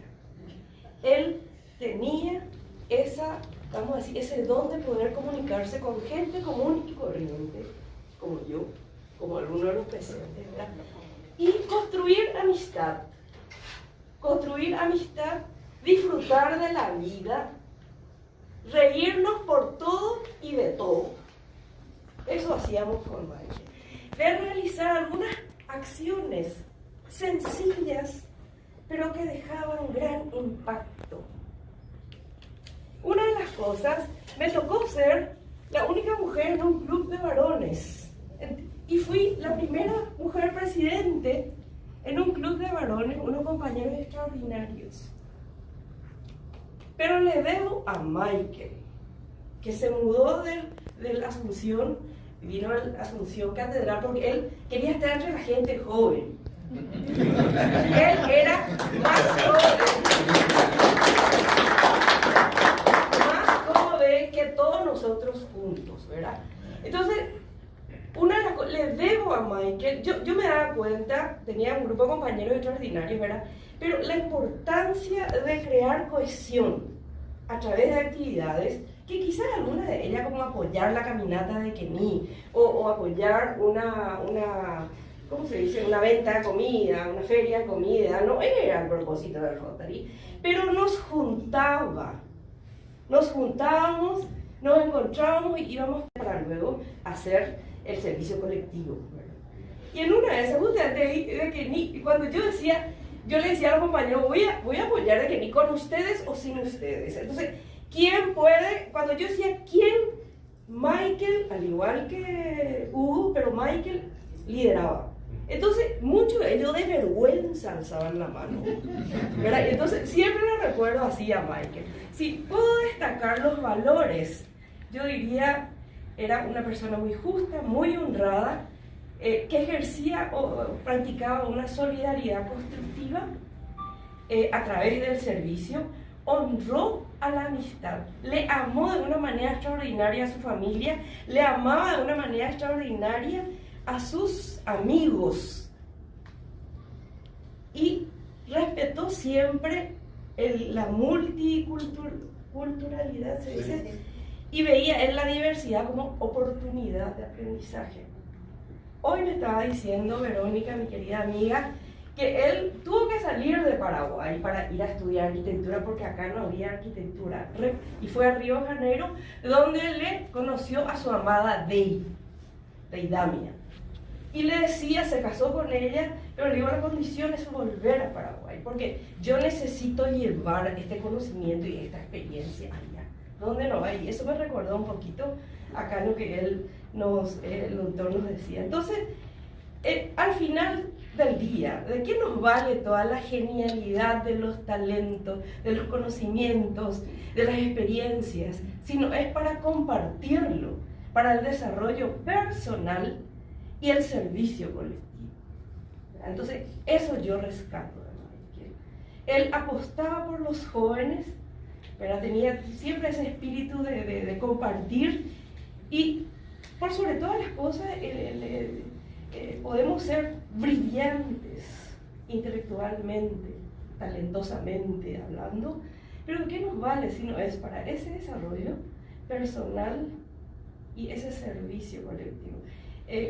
Él tenía vamos a decir, ese don de poder comunicarse con gente común y corriente, como yo, como algunos de los presentes, ¿verdad? Y construir amistad, disfrutar de la vida, reírnos por todo y de todo. Eso hacíamos con Michael. De realizar algunas acciones sencillas, pero que dejaban un gran impacto. Una de las cosas, me tocó ser la única mujer en un club de varones. Y fui la primera mujer presidente en un club de varones, unos compañeros extraordinarios. Pero le debo a Michael, que se mudó de la Asunción, vino a la Asunción Catedral, porque él quería estar entre la gente joven. Él era más joven que todos nosotros juntos, ¿verdad? Entonces, le debo a Michael, yo me daba cuenta, tenía un grupo de compañeros extraordinarios, ¿verdad? Pero la importancia de crear cohesión a través de actividades, que quizás alguna de ellas, como apoyar la caminata de Kení, o apoyar ¿cómo se dice? Una venta de comida, una feria de comida, no era el propósito del Rotary, pero nos juntábamos, nos encontrábamos y íbamos para luego hacer el servicio colectivo, ¿verdad? Y en una de esas, justamente de Kení, cuando yo le decía a los compañeros, voy a apoyar de Kení con ustedes o sin ustedes. Entonces, ¿quién puede? Cuando yo decía quién, Michael, al igual que Hugo, pero Michael lideraba. Entonces, muchos de ellos de vergüenza alzaban la mano, ¿verdad? Entonces, siempre lo recuerdo así a Michael. Si puedo destacar los valores, yo diría, era una persona muy justa, muy honrada, que ejercía o practicaba una solidaridad constructiva a través del servicio, honró a la amistad, le amó de una manera extraordinaria a su familia, le amaba de una manera extraordinaria a sus amigos y respetó siempre la multiculturalidad, se dice, y veía en la diversidad como oportunidad de aprendizaje. Hoy me estaba diciendo Verónica, mi querida amiga, que él tuvo que salir de Paraguay para ir a estudiar arquitectura porque acá no había arquitectura, y fue a Río de Janeiro, donde le conoció a su amada Deidamia. Y le decía, se casó con ella, pero le digo, la condición es volver a Paraguay, porque yo necesito llevar este conocimiento y esta experiencia allá, donde no hay. Eso me recordó un poquito acá lo que el doctor nos decía. Entonces, al final del día, ¿de qué nos vale toda la genialidad de los talentos, de los conocimientos, de las experiencias? Sino es para compartirlo, para el desarrollo personal y el servicio colectivo. Entonces, eso yo rescato de Michael. Él apostaba por los jóvenes, pero tenía siempre ese espíritu de compartir, y por sobre todas las cosas podemos ser brillantes intelectualmente, talentosamente hablando, pero ¿qué nos vale si no es para ese desarrollo personal y ese servicio colectivo?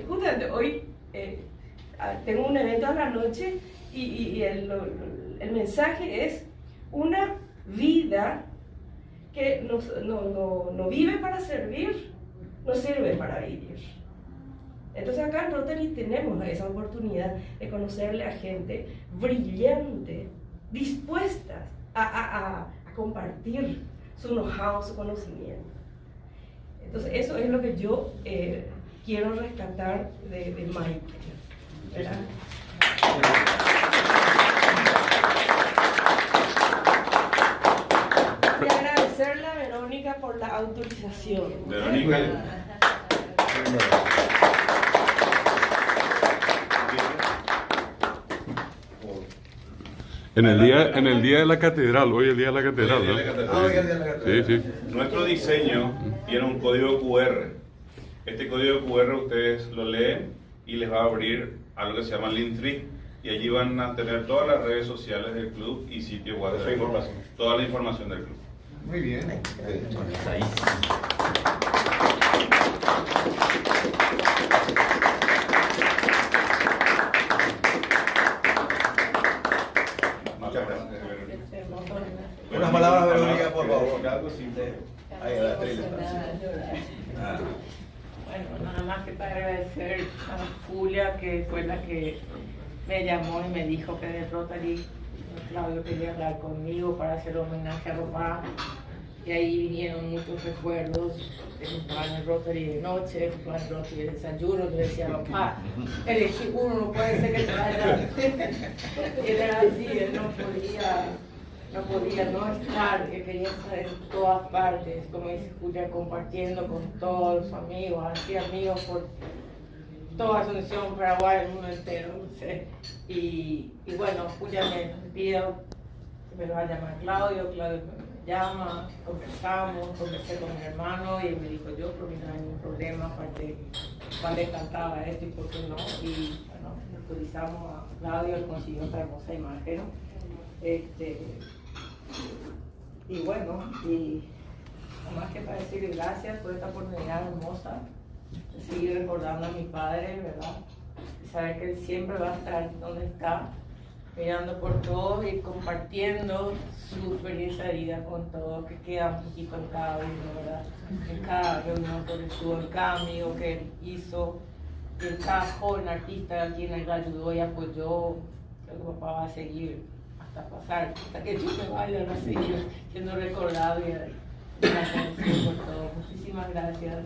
Justamente hoy tengo un evento a la noche y el mensaje es una vida que no vive para servir, no sirve para vivir. Entonces acá en Rotary tenemos esa oportunidad de conocerle a gente brillante, dispuesta a compartir su know-how, su conocimiento. Entonces eso es lo que yo quiero rescatar de Michael, ¿verdad? Y agradecerle a Verónica por la autorización. Verónica. En el día de la catedral, hoy es el día de la catedral, ¿no? Sí, sí. Nuestro diseño tiene un código QR. Este código QR ustedes lo leen y les va a abrir algo que se llama Linktree, y allí van a tener todas las redes sociales del club y sitio web, toda la información del club. Muy bien. Muchas gracias. Unas palabras, Verónica, por favor. Ahí, a la Bueno, nada más que para agradecer a Julia, que fue la que me llamó y me dijo que de Rotary Claudio quería hablar conmigo para hacer homenaje a papá. Y ahí vinieron muchos recuerdos de mi papá en el Rotary de noche, mi papá en el Rotary de desayuno. Yo decía, papá, elegí uno, no puede ser que traiga. Y él era así, él no podía no estar, que quería estar en todas partes, como dice Julia, compartiendo con todos los amigos, así amigos por toda Asunción, Paraguay, el mundo entero, no sé. Y bueno, Julia me pidió que me va a llamar Claudio me llama, conversé con mi hermano y él me dijo, yo creo que no hay ningún problema, aparte cuando le cantaba esto y por qué no, y bueno, nos autorizamos a Claudio, él consiguió esta hermosa imagen. Y bueno, y nada más que para decirle gracias por esta oportunidad hermosa de seguir recordando a mi padre, ¿verdad? Y saber que él siempre va a estar donde está, mirando por todos y compartiendo su experiencia de vida con todos, que queda un poquito en cada uno, ¿verdad? En cada reunión que él estuvo, en cada amigo que él hizo, en cada joven artista a quien él ayudó y apoyó. Creo que papá va a seguir hasta que yo me vaya, a seguir siendo recordado y agradecido por todo. Muchísimas gracias.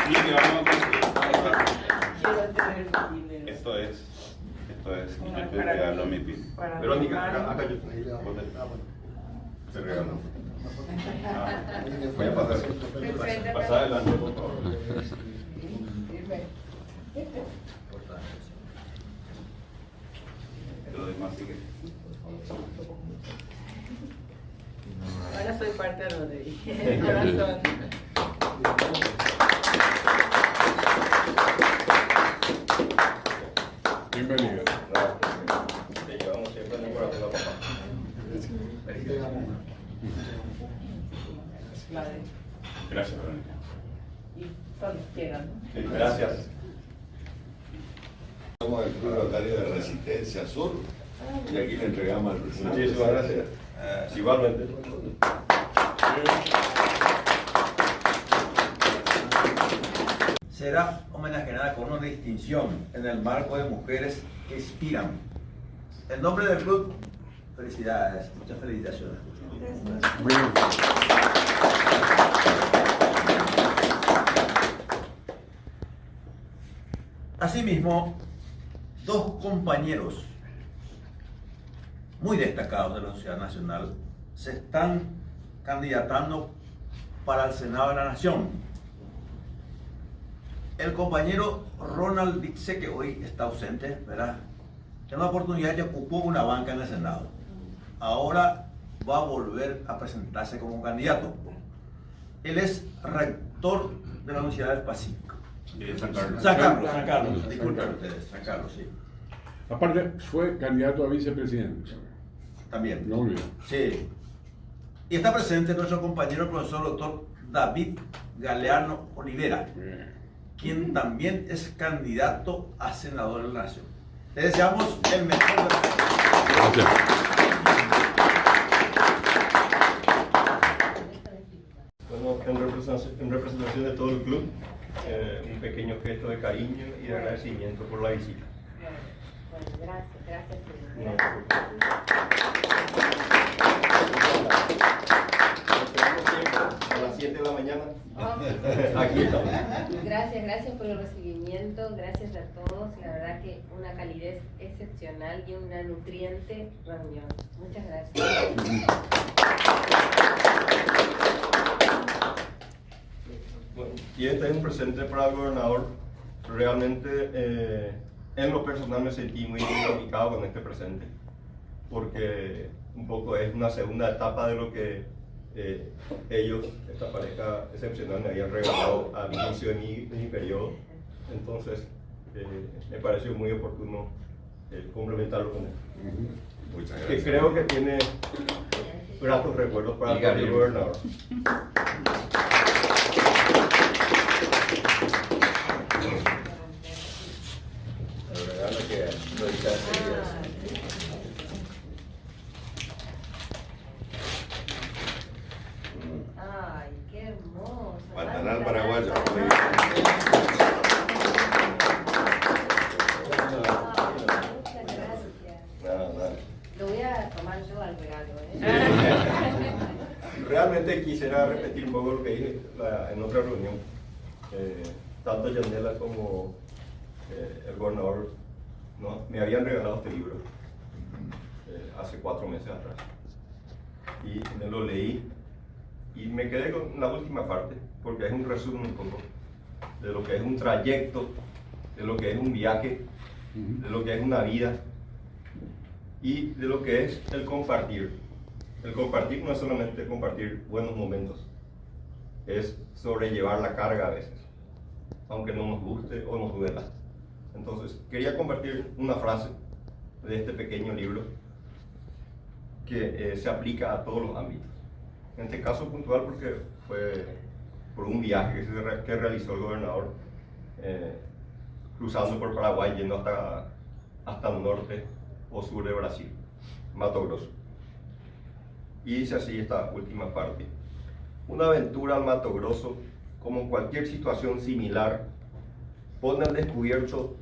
Y que vamos a Quiero tener dinero. Esto es, yo te regalo mi pin. Verónica, acá yo. Se regaló. Voy a pasar. Pasar adelante, por favor. Lo demás sigue. Ahora soy parte de Rotary. El corazón. Bienvenido. Te llevamos siempre en el corazón a papá. Gracias, Verónica. Y cuando quieran, ¿no? Gracias. Somos el Club Rotario de Resistencia Sur y aquí le entregamos al presidente. Muchísimas gracias. Igualmente. Será homenajeada con una distinción en el marco de mujeres que inspiran. En nombre del club, felicidades, muchas felicitaciones. Muy bien. Asimismo, dos compañeros muy destacados de la sociedad nacional se están candidatando para el Senado de la Nación. El compañero Ronald Dixe, que hoy está ausente, ¿verdad? En una oportunidad ya ocupó una banca en el Senado. Ahora va a volver a presentarse como candidato. Él es rector de la Universidad del Pacífico. San Carlos. San Carlos, disculpen ustedes, San Carlos, sí. Aparte, fue candidato a vicepresidente. También. No olvido. Sí. Y está presente nuestro compañero el profesor doctor David Galeano Olivera, Bien. quien también es candidato a senador de la Nación. Te deseamos el mejor de los Gracias. Bueno, en representación de todo el club, un pequeño gesto de cariño y de agradecimiento por la visita. Bueno, gracias. No, a las 7 de la mañana. Aquí estamos. Gracias por el recibimiento, gracias a todos, la verdad que una calidez excepcional y una nutriente reunión. Muchas gracias. Bueno, y este es un presente para el gobernador. Realmente, en lo personal me sentí muy identificado con este presente, porque un poco es una segunda etapa de lo que ellos, esta pareja excepcional, me habían regalado al inicio de mi periodo. Entonces, me pareció muy oportuno complementarlo con él. Muchas Que gracias. creo que tiene gratos recuerdos para el propio gobernador. El regalo que lo echaste. Ay, qué hermoso. Pantanal paraguayo. Muchas gracias. Nada. Lo voy a tomar yo al regalo, Realmente quisiera repetir un poco lo que dije en otra reunión. Tanto Yanela como el gobernador, ¿no?, me habían regalado este libro hace 4 meses atrás. Y me lo leí y me quedé con la última parte, porque es un resumen un poco de lo que es un trayecto, de lo que es un viaje, de lo que es una vida y de lo que es el compartir. El compartir no es solamente compartir buenos momentos, es sobrellevar la carga a veces, aunque no nos guste o nos duela. Entonces, quería compartir una frase de este pequeño libro que se aplica a todos los ámbitos. En este caso puntual porque fue por un viaje que realizó el gobernador cruzando por Paraguay, yendo hasta el norte o sur de Brasil, Mato Grosso. Y dice así esta última parte: una aventura al Mato Grosso, como cualquier situación similar, pone al descubierto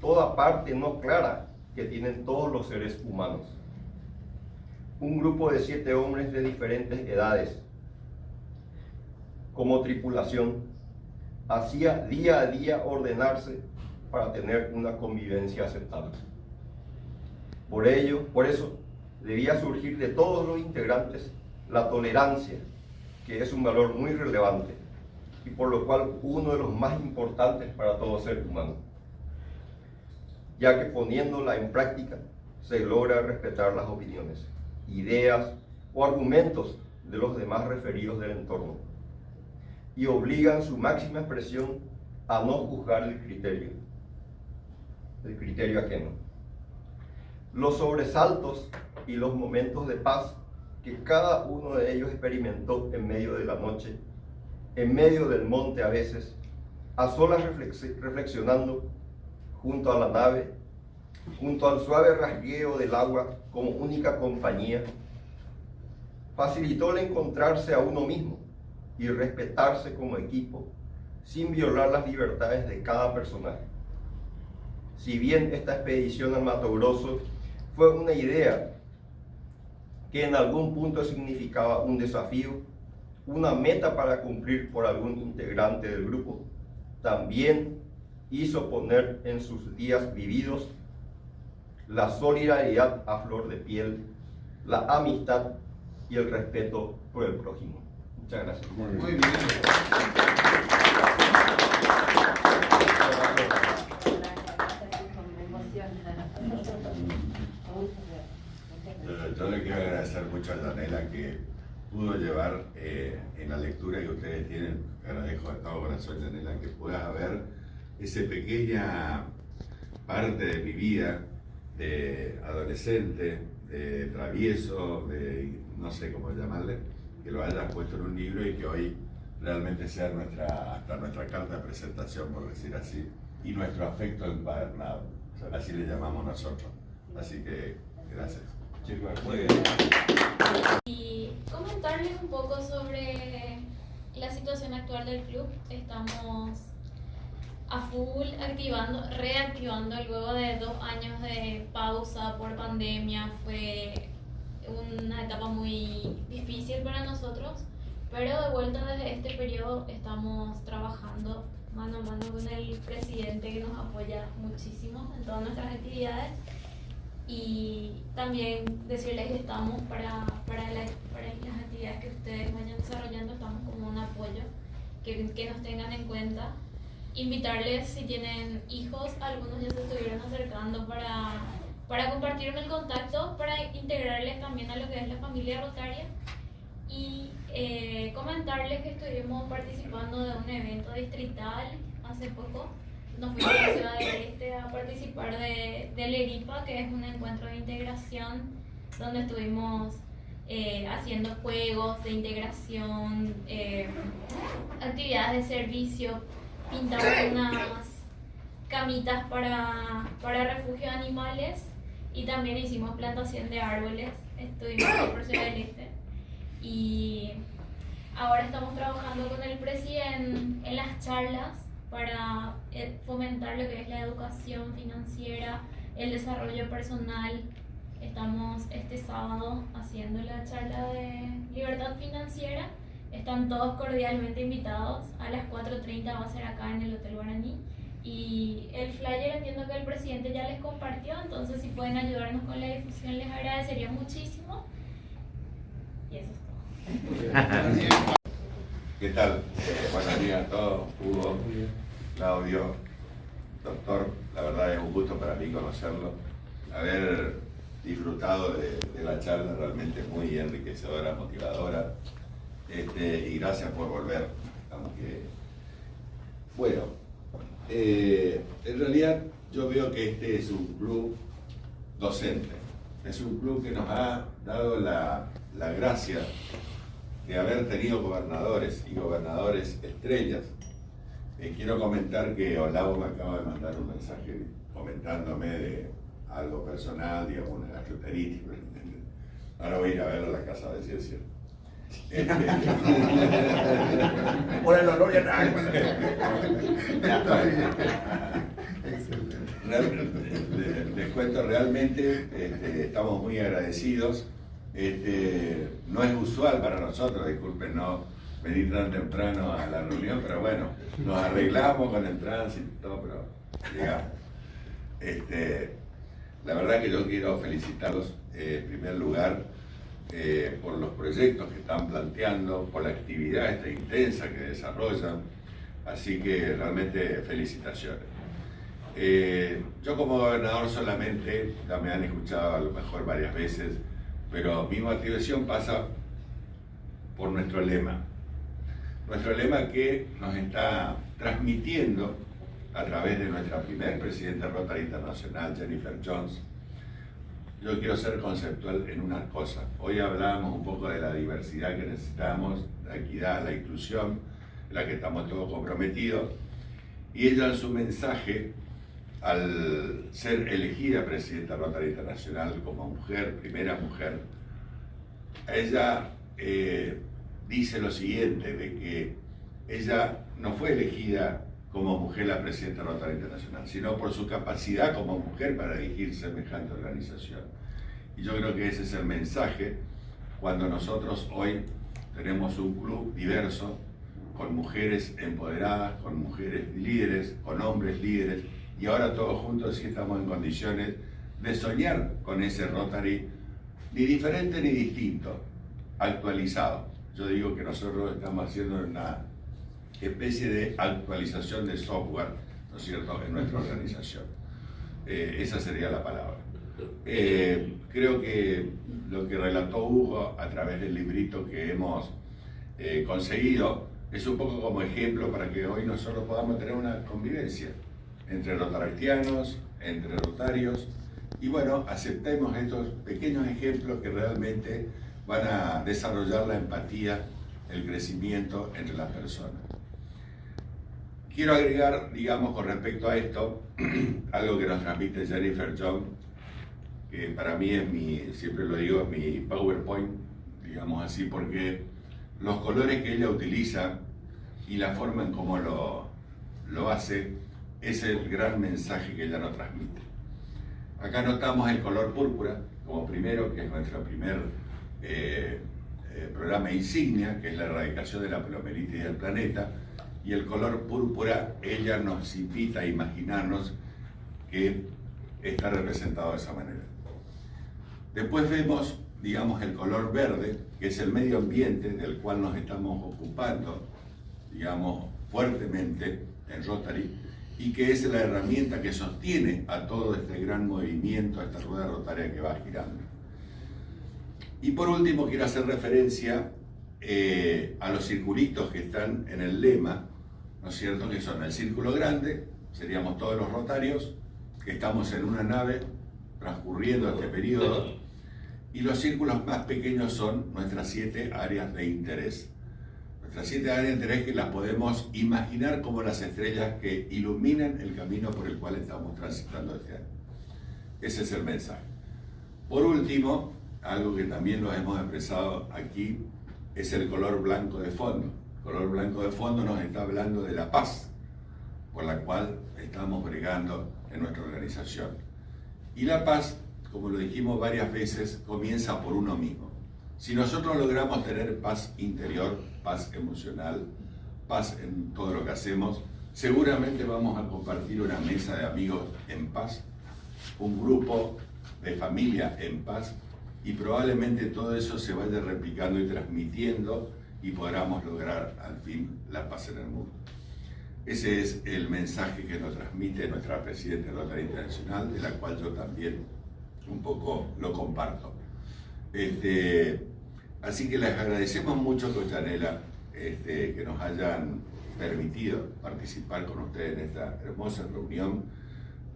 toda parte no clara que tienen todos los seres humanos. Un grupo de 7 hombres de diferentes edades, como tripulación, hacía día a día ordenarse para tener una convivencia aceptable. Por eso, debía surgir de todos los integrantes la tolerancia, que es un valor muy relevante y por lo cual uno de los más importantes para todo ser humano, ya que poniéndola en práctica se logra respetar las opiniones, ideas o argumentos de los demás referidos del entorno y obligan su máxima expresión a no juzgar el criterio ajeno. Los sobresaltos y los momentos de paz que cada uno de ellos experimentó en medio de la noche, en medio del monte a veces, a solas reflexionando, junto a la nave, junto al suave rasgueo del agua como única compañía, facilitó el encontrarse a uno mismo y respetarse como equipo, sin violar las libertades de cada personaje. Si bien esta expedición al Mato Grosso fue una idea que en algún punto significaba un desafío, una meta para cumplir por algún integrante del grupo, también hizo poner en sus días vividos la solidaridad a flor de piel, la amistad y el respeto por el prójimo. Muchas gracias. Muy bien. Yo le quiero agradecer mucho a Yanela que pudo llevar en la lectura que ustedes tienen. Agradezco de todo corazón, Yanela, que puedas ver esa pequeña parte de mi vida de adolescente, de travieso, de no sé cómo llamarle, que lo hayas puesto en un libro y que hoy realmente sea hasta nuestra carta de presentación, por decir así, y nuestro afecto encuadernado. así le llamamos nosotros. Así que, gracias. Muy bien. Y comentarles un poco sobre la situación actual del club. Estamos a full reactivando luego de 2 años de pausa por pandemia. Fue una etapa muy difícil para nosotros, pero de vuelta desde este periodo estamos trabajando mano a mano con el presidente, que nos apoya muchísimo en todas nuestras actividades. Y también decirles que estamos para las actividades que ustedes vayan desarrollando, estamos como un apoyo, que nos tengan en cuenta. Invitarles, si tienen hijos, algunos ya se estuvieron acercando para compartir el contacto, para integrarles también a lo que es la familia rotaria. Y comentarles que estuvimos participando de un evento distrital hace poco. Nos fuimos a la Ciudad del Este a participar del ERIPA, que es un encuentro de integración, donde estuvimos haciendo juegos de integración, actividades de servicio, pintamos unas camitas para refugio de animales y también hicimos plantación de árboles. Estuvimos por Ciudad del Este y ahora estamos trabajando con el presidente en las charlas para fomentar lo que es la educación financiera, el desarrollo personal. Estamos este sábado haciendo la charla de libertad financiera. Están todos cordialmente invitados. A las 4:30 va a ser acá en el Hotel Guaraní. Y el flyer entiendo que el presidente ya les compartió, entonces si pueden ayudarnos con la difusión les agradecería muchísimo. Y eso es todo. ¿Qué tal? Buenos días a todos. Hugo, Claudio, doctor, la verdad es un gusto para mí conocerlo. Haber disfrutado de la charla realmente muy enriquecedora, motivadora. Y gracias por volver. Aunque, bueno, en realidad yo veo que este es un club docente. Es un club que nos ha dado la gracia de haber tenido gobernadores y gobernadores estrellas. Quiero comentar que Olavo me acaba de mandar un mensaje comentándome de algo personal, digamos, una gastroenteritis. Ahora voy a ir a verlo a la casa de ciencia. Por el honor ya Les cuento, realmente estamos muy agradecidos. No es usual para nosotros, disculpen, no venir tan temprano a la reunión, pero bueno, nos arreglamos con el tránsito y todo, pero llegamos. La verdad que yo quiero felicitarlos en primer lugar por los proyectos que están planteando, por la actividad esta intensa que desarrollan, así que realmente felicitaciones. Yo como gobernador solamente, ya me han escuchado a lo mejor varias veces, pero mi motivación pasa por nuestro lema que nos está transmitiendo a través de nuestra primer presidenta Rotary Internacional, Jennifer Jones. Yo quiero ser conceptual en una cosa. Hoy hablábamos un poco de la diversidad que necesitamos, la equidad, la inclusión, en la que estamos todos comprometidos. Y ella en su mensaje, al ser elegida presidenta Rotary Internacional como mujer, primera mujer, ella dice lo siguiente, de que ella no fue elegida como mujer la presidenta Rotary Internacional, sino por su capacidad como mujer para dirigir semejante organización. Y yo creo que ese es el mensaje cuando nosotros hoy tenemos un club diverso, con mujeres empoderadas, con mujeres líderes, con hombres líderes, y ahora todos juntos sí estamos en condiciones de soñar con ese Rotary, ni diferente ni distinto, actualizado. Yo digo que nosotros estamos haciendo una especie de actualización de software, ¿no es cierto?, en nuestra organización. Esa sería la palabra. Creo que lo que relató Hugo a través del librito que hemos conseguido es un poco como ejemplo para que hoy nosotros podamos tener una convivencia entre rotaractianos, entre rotarios, y bueno, aceptemos estos pequeños ejemplos que realmente van a desarrollar la empatía, el crecimiento entre las personas. quiero agregar, digamos, con respecto a esto, algo que nos transmite Jennifer John, que para mí es siempre lo digo, es mi PowerPoint, digamos así, porque los colores que ella utiliza y la forma en cómo lo hace es el gran mensaje que ella nos transmite. Acá notamos el color púrpura como primero, que es nuestro primer programa insignia, que es la erradicación de la poliomielitis del planeta, y el color púrpura, ella nos invita a imaginarnos que está representado de esa manera. Después vemos, digamos, el color verde, que es el medio ambiente del cual nos estamos ocupando, digamos, fuertemente en Rotary, y que es la herramienta que sostiene a todo este gran movimiento, a esta rueda rotaria que va girando. Y por último quiero hacer referencia a los circulitos que están en el lema, ¿no es cierto?, que son el círculo grande, seríamos todos los rotarios, que estamos en una nave transcurriendo este periodo, y los círculos más pequeños son nuestras 7 áreas de interés. Nuestras 7 áreas de interés que las podemos imaginar como las estrellas que iluminan el camino por el cual estamos transitando este año. Ese es el mensaje. Por último, algo que también lo hemos expresado aquí, es el color blanco de fondo. El color blanco de fondo nos está hablando de la paz, por la cual estamos bregando en nuestra organización. Y la paz, como lo dijimos varias veces, comienza por uno mismo. Si nosotros logramos tener paz interior, paz emocional, paz en todo lo que hacemos, seguramente vamos a compartir una mesa de amigos en paz, un grupo de familia en paz, y probablemente todo eso se vaya replicando y transmitiendo y podamos lograr al fin la paz en el mundo. Ese es el mensaje que nos transmite nuestra presidenta de Rotary Internacional, de la cual yo también un poco lo comparto. Así que les agradecemos mucho, Cochanela, que nos hayan permitido participar con ustedes en esta hermosa reunión,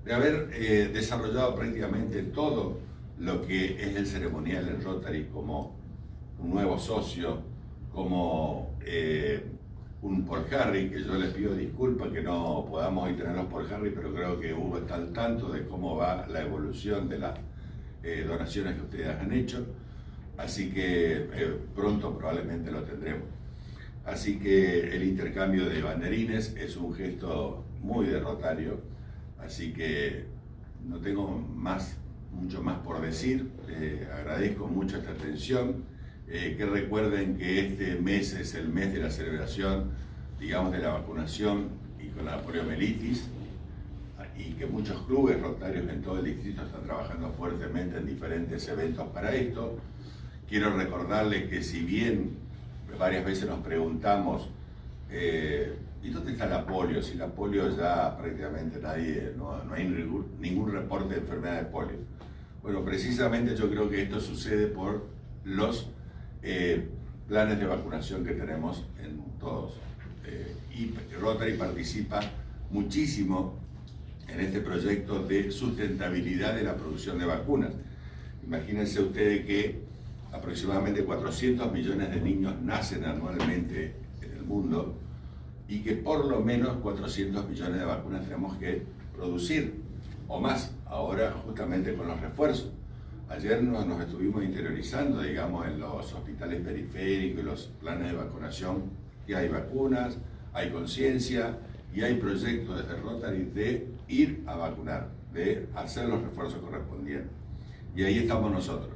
de haber desarrollado prácticamente todo lo que es el ceremonial en Rotary como un nuevo socio, como un Paul Harry, que yo les pido disculpas que no podamos hoy tenerlos Paul Harry, pero creo que Hugo está al tanto de cómo va la evolución de las donaciones que ustedes han hecho, así que pronto probablemente lo tendremos. Así que el intercambio de banderines es un gesto muy de Rotario, así que no tengo mucho más por decir. Agradezco mucho esta atención, que recuerden que este mes es el mes de la celebración, digamos, de la vacunación y con la poliomielitis, y que muchos clubes rotarios en todo el distrito están trabajando fuertemente en diferentes eventos para esto. Quiero recordarles que si bien varias veces nos preguntamos ¿y dónde está la polio? Si la polio ya prácticamente no hay ningún reporte de enfermedad de polio. Bueno, precisamente yo creo que esto sucede por los planes de vacunación que tenemos en todos. Y Rotary participa muchísimo en este proyecto de sustentabilidad de la producción de vacunas. Imagínense ustedes que aproximadamente 400 millones de niños nacen anualmente en el mundo y que por lo menos 400 millones de vacunas tenemos que producir, o más, ahora justamente con los refuerzos. Ayer nos estuvimos interiorizando, digamos, en los hospitales periféricos y los planes de vacunación, que hay vacunas, hay conciencia y hay proyectos desde Rotary de ir a vacunar, de hacer los refuerzos correspondientes. Y ahí estamos nosotros.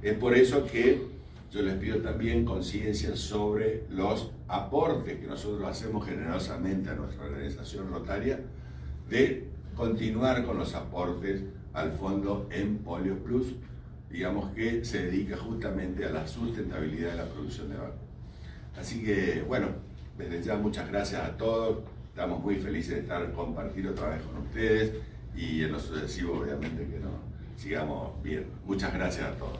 Es por eso que yo les pido también conciencia sobre los aportes que nosotros hacemos generosamente a nuestra organización rotaria, de continuar con los aportes al fondo en Polio Plus, digamos, que se dedica justamente a la sustentabilidad de la producción de vacunas. Así que, bueno, desde ya muchas gracias a todos, estamos muy felices de estar compartiendo otra vez con ustedes y en lo sucesivo obviamente que nos sigamos bien. Muchas gracias a todos.